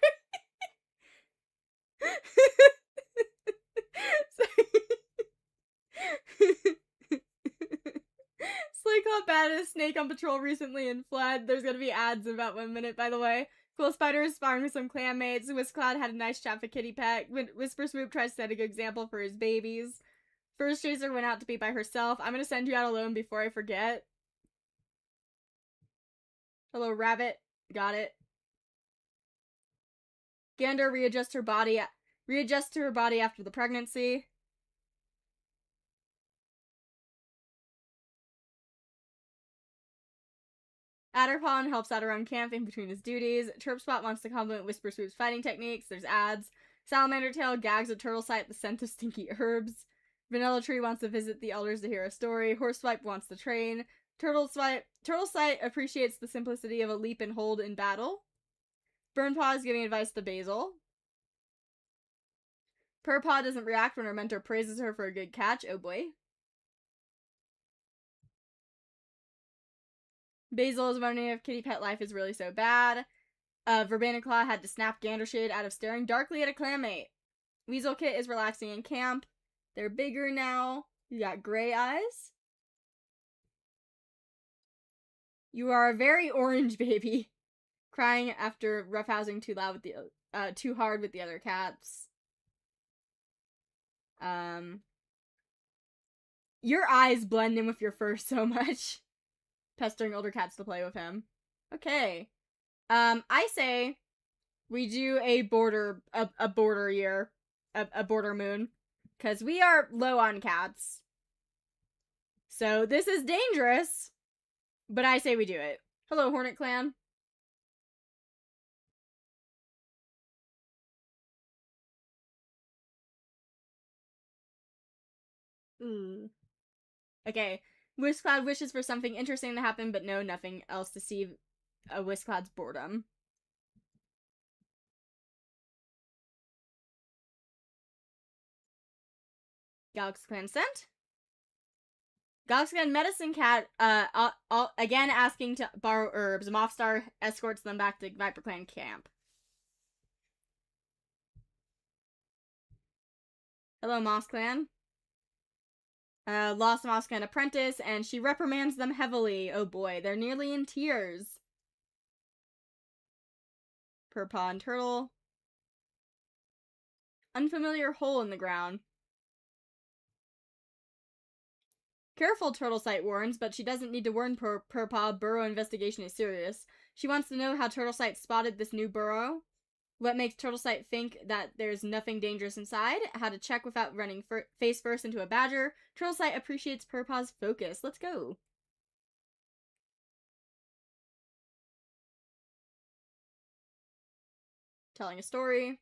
Slay caught bad as snake on patrol recently and fled. There's gonna be ads in about 1 minute, by the way. Cool Spider is sparring with some clanmates. Whiskcloud had a nice chat for Kitty Pet. Whisper Swoop tries to set a good example for his babies. First Chaser went out to be by herself. I'm gonna send you out alone before I forget. Hello, Rabbit. Got it. Gander readjusts to her body after the pregnancy. Adderpawn helps out around camp in between his duties. Chirpspot wants to compliment Whisper Swoop's fighting techniques. There's ads. Salamander Tail gags a turtle sight the scent of stinky herbs. Vanilla Tree wants to visit the elders to hear a story. Horseswipe wants to train. Turtle Sight appreciates the simplicity of a leap and hold in battle. Burnpaw is giving advice to Basil. Purrpaw doesn't react when her mentor praises her for a good catch. Oh boy. Basil is wondering if kitty pet life is really so bad. Verbaniclaw had to snap Gandershade out of staring darkly at a clammate. Weaselkit is relaxing in camp. They're bigger now. You got gray eyes. You are a very orange baby. Crying after roughhousing too hard with the other cats. Your eyes blend in with your fur so much. Pestering older cats to play with him. Okay. I say we do a border year. A border moon. Because we are low on cats. So this is dangerous. But I say we do it. Hello, Hornet Clan. Okay. Whiskcloud wishes for something interesting to happen, but no, nothing else to see Whiskcloud's boredom. Galaxy Clan sent. Galaxy Clan Medicine Cat, again asking to borrow herbs. Mothstar escorts them back to ViperClan camp. Hello, Moss Clan. Lost Moss Clan apprentice, and she reprimands them heavily. Oh boy, they're nearly in tears. Purrpaw and Turtle. Unfamiliar hole in the ground. Careful, Turtle Sight warns, but she doesn't need to warn Purrpaw. Burrow investigation is serious. She wants to know how Turtle Sight spotted this new burrow. What makes Turtle Sight think that there's nothing dangerous inside? How to check without running face first into a badger? Turtle Sight appreciates Purrpaw's focus. Let's go. Telling a story.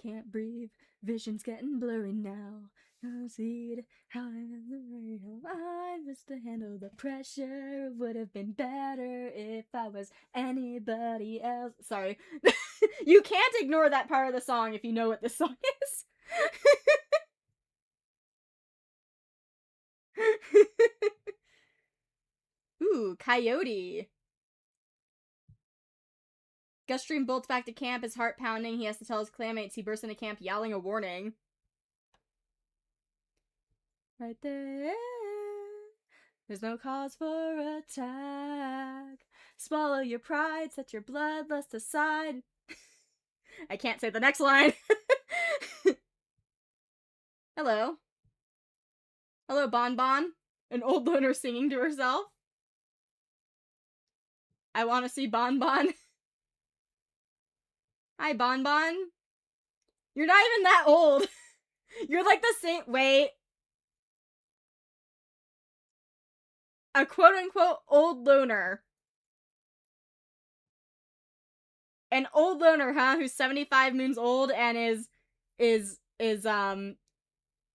Can't breathe. Vision's getting blurry now. No seed, how I must to handle the pressure. Would have been better if I was anybody else. Sorry. You can't ignore that part of the song if you know what the song is. Coyote. Guststream bolts back to camp, his heart pounding. He has to tell his clanmates he bursts into camp yelling a warning. Right there. There's no cause for attack. Swallow your pride, set your bloodlust aside. I can't say the next line. Hello. Hello, Bon Bon. An old loner singing to herself. I want to see Bon Bon. Hi, Bon Bon. You're not even that old. You're like the same. Wait. A quote-unquote old loner. An old loner, huh? Who's 75 moons old and is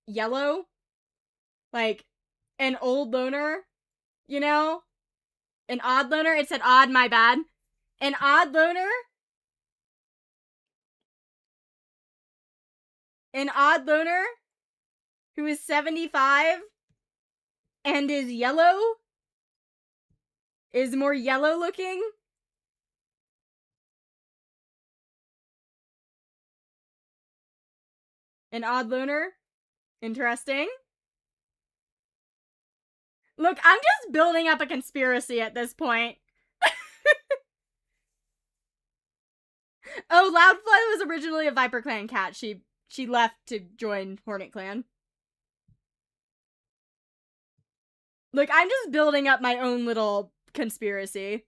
yellow? Like, an old loner? You know? An odd loner? It said odd, my bad. An odd loner? An odd loner? Who is 75 and is yellow? Is more yellow looking? An odd loner? Interesting. Look, I'm just building up a conspiracy at this point. Oh, Loudfly was originally a ViperClan cat. She left to join Hornet Clan. Look, I'm just building up my own little conspiracy.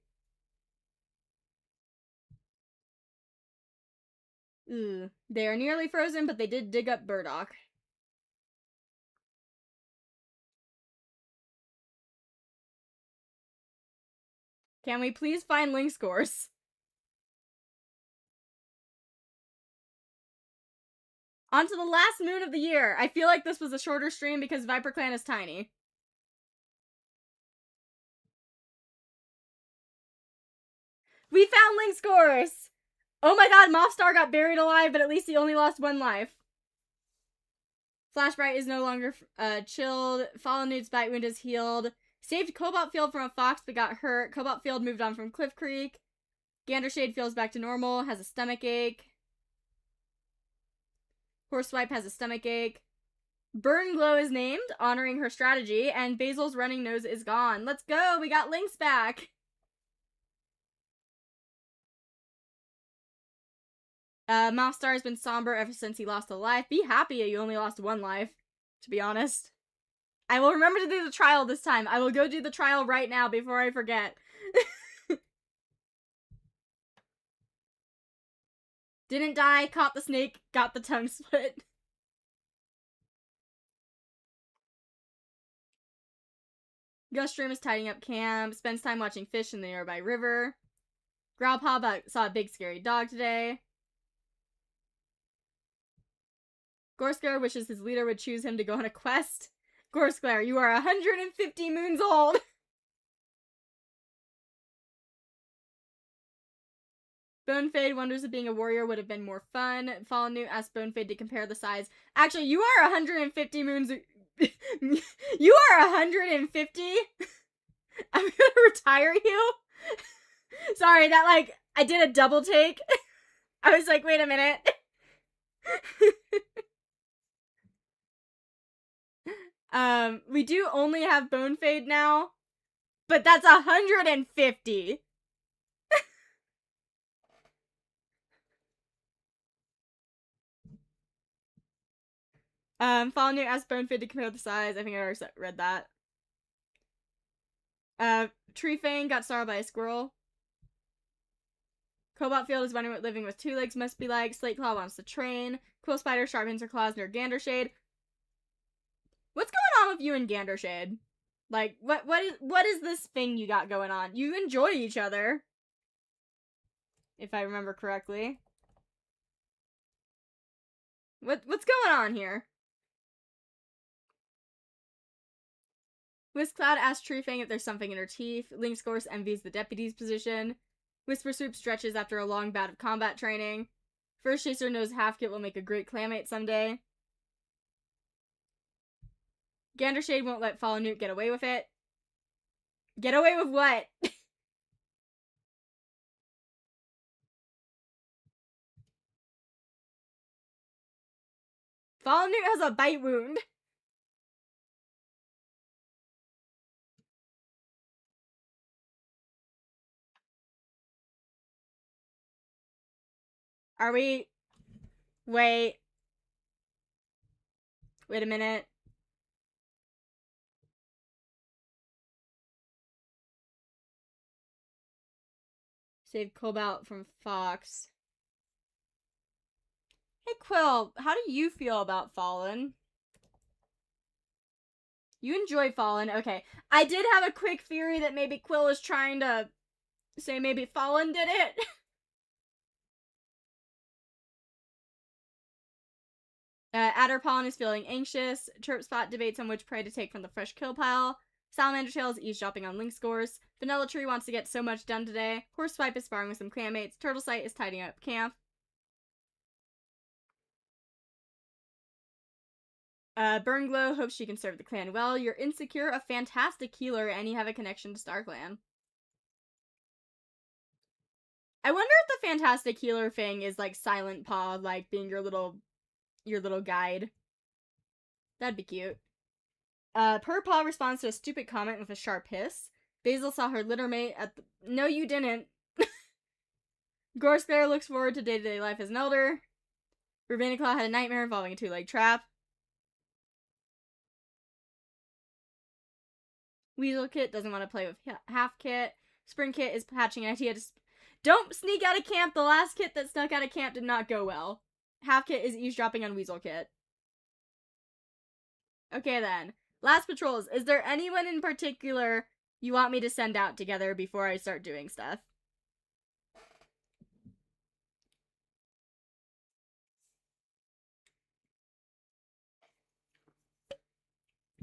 Ugh. They are nearly frozen, but they did dig up burdock. Can we please find link scores? On to the last moon of the year. I feel like this was a shorter stream because ViperClan is tiny. We found link scores! Oh my god, Mothstar got buried alive, but at least he only lost 1 life. Flashbright is no longer chilled. Fallen Nude's bite wound is healed. Saved Cobalt Field from a fox but got hurt. Cobalt Field moved on from Cliff Creek. Gandershade feels back to normal, has a stomach ache. Horseswipe has a stomach ache. Burn Glow is named, honoring her strategy, and Basil's running nose is gone. Let's go! We got Lynx back! Mothstar has been somber ever since he lost a life. Be happy you only lost 1 life, to be honest. I will remember to do the trial this time. I will go do the trial right now before I forget. Didn't die, caught the snake, got the tongue split. Guststream is tidying up camp, spends time watching fish in the nearby river. Growlpaw saw a big scary dog today. Gorsclare wishes his leader would choose him to go on a quest. Gorsclare, you are 150 moons old! Bonefade wonders if being a warrior would have been more fun. Fallen Newt asks Bonefade to compare the size. Actually, you are 150 moons... You are 150? I'm gonna retire you? Sorry, that, like, I did a double take. I was like, wait a minute. We do only have Bonefade now, but that's 150. Fallen Newt asked Bonefade to compare the size. I think I already read that. Tree Fang got startled by a squirrel. Cobalt Field is wondering what living with 2 legs must be like. Slate Claw wants to train. Quill Spider sharpens her claws near Gandershade. What's going on with you and Gandershade? Like, what is this thing you got going on? You enjoy each other. If I remember correctly. What's going on here? Whiskcloud asks Treefang if there's something in her teeth. Lynxgorse envies the deputy's position. Whisper Swoop stretches after a long bout of combat training. First Chaser knows Halfkit will make a great clanmate someday. Gandershade won't let Fallen Newt get away with it. Get away with what? Fallen Newt has a bite wound. Are we... Wait. Wait a minute. Save Cobalt from Fox. Hey Quill, how do you feel about Fallen? You enjoy Fallen? Okay. I did have a quick theory that maybe Quill is trying to say maybe Fallen did it. Adderpollen is feeling anxious. Chirpspot debates on which prey to take from the fresh kill pile. Salamander Tail is eavesdropping on Link scores. Vanilla Tree wants to get so much done today. Horsepipe is sparring with some clanmates. Turtle Sight is tidying up camp. Burnglow hopes she can serve the clan well. You're insecure, a fantastic healer, and you have a connection to StarClan. I wonder if the fantastic healer thing is like Silent Paw, like being your little guide. That'd be cute. Purrpaw responds to a stupid comment with a sharp hiss. Basil saw her littermate at the... No, you didn't. Gorsclair looks forward to day-to-day life as an elder. Raveniclaw had a nightmare involving a two-leg trap. Weaselkit doesn't want to play with Halfkit. Springkit is hatching an idea to... Don't sneak out of camp! The last kit that snuck out of camp did not go well. Halfkit is eavesdropping on Weaselkit. Okay then. Last patrols. Is there anyone in particular you want me to send out together before I start doing stuff?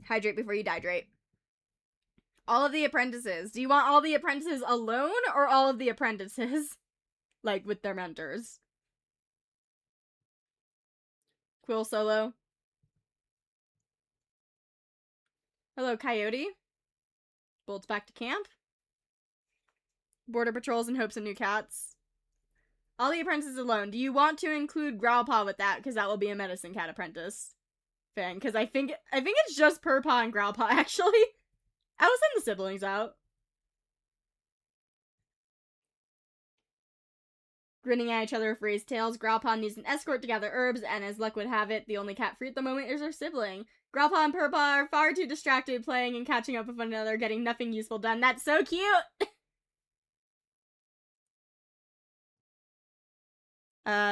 Hydrate before you dihydrate. All of the apprentices. Do you want all the apprentices alone or all of the apprentices? Like, with their mentors. Quill solo. Hello, Coyote. Bolts back to camp. Border patrols in hopes of new cats. All the apprentices alone. Do you want to include Growlpaw with that? Because that will be a medicine cat apprentice thing. Because I think it's just Purrpaw and Growlpaw, actually. I will send the siblings out. Grinning at each other with raised tails, Growlpaw needs an escort to gather herbs, and as luck would have it, the only cat free at the moment is her sibling. Growlpaw and Purrpaw are far too distracted playing and catching up with one another, getting nothing useful done. That's so cute!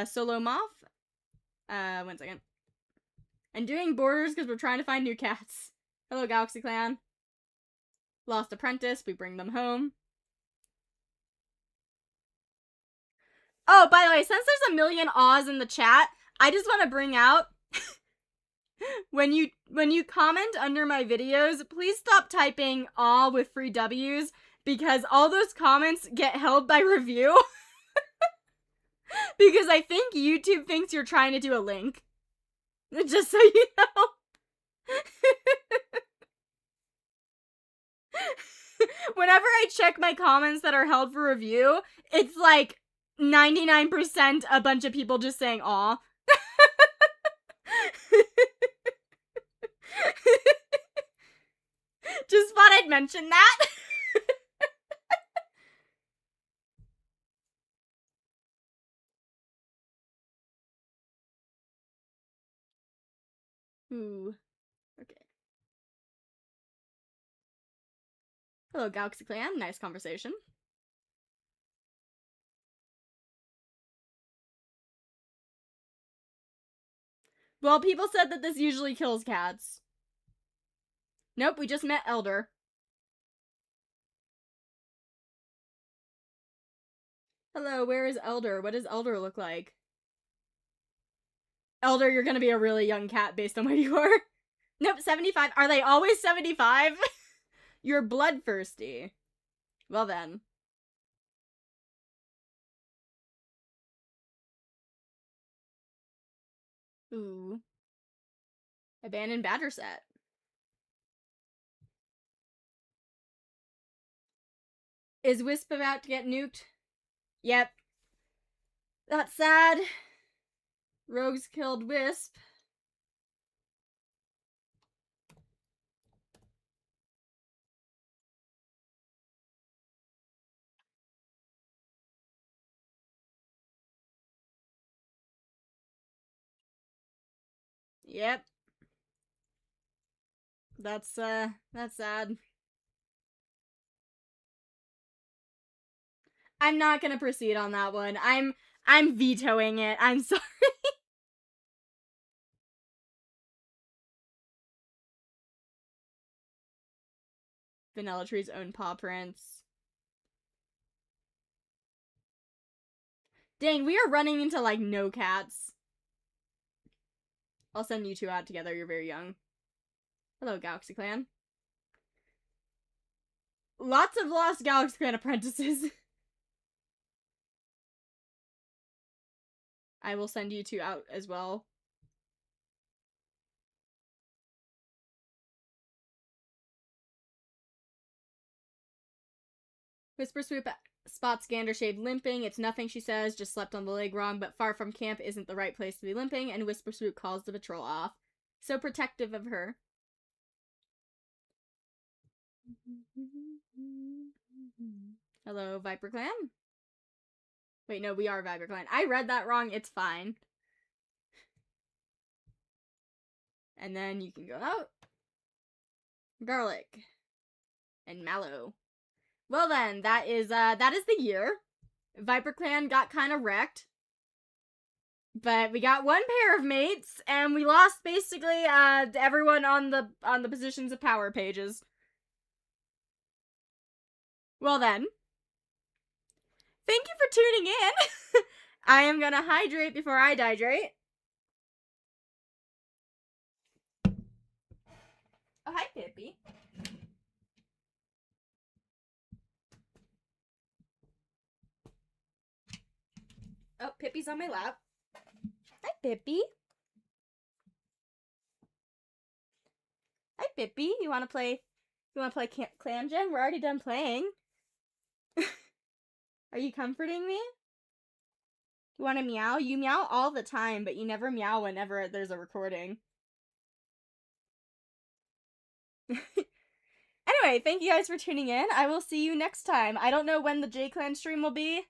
Solo Moth? 1 second. And doing borders because we're trying to find new cats. Hello, Galaxy Clan. Lost apprentice, we bring them home. Oh, by the way, since there's a million awes in the chat, I just want to bring out when you comment under my videos, please stop typing aw with 3 W's because all those comments get held by review. Because I think YouTube thinks you're trying to do a link. Just so you know. Whenever I check my comments that are held for review, it's like 99% a bunch of people just saying aw. Just thought I'd mention that. Ooh. Okay. Hello, Galaxy Clan. Nice conversation. Well, people said that this usually kills cats. Nope, we just met Elder. Hello, where is Elder? What does Elder look like? Elder, you're gonna be a really young cat based on where you are. Nope, 75. Are they always 75? You're bloodthirsty. Well then. Ooh. Abandoned badger set. Is Wisp about to get nuked? Yep. That's sad. Rogues killed Wisp. Yep. That's sad. I'm not gonna proceed on that one. I'm vetoing it. I'm sorry. Vanilla Tree's own paw prints. Dang, we are running into, like, no cats. I'll send you two out together. You're very young. Hello, Galaxy Clan. Lots of lost Galaxy Clan apprentices. I will send you two out as well. Whisper Swoop spots Gandershade limping. It's nothing, she says, just slept on the leg wrong, but far from camp isn't the right place to be limping, and Whisper Swoop calls the patrol off. So protective of her. Hello, ViperClan? Wait, no, we are ViperClan. I read that wrong, it's fine. And then you can go out. Garlic. And mallow. Well then, that is the year. ViperClan got kind of wrecked. But we got one pair of mates, and we lost basically everyone on the positions of power pages. Well then, thank you for tuning in. I am gonna hydrate before I dihydrate. Oh, hi, Pippi. Oh, Pippi's on my lap. Hi, Pippi. Hi, Pippi. You wanna play Clan Gen? We're already done playing. Are you comforting me? You wanna meow? You meow all the time, but you never meow whenever there's a recording. Anyway, thank you guys for tuning in. I will see you next time. I don't know when the J-Clan stream will be.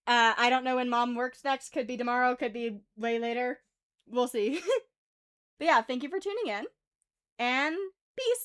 I don't know when Mom works next. Could be tomorrow, could be way later. We'll see. But yeah, thank you for tuning in. And peace!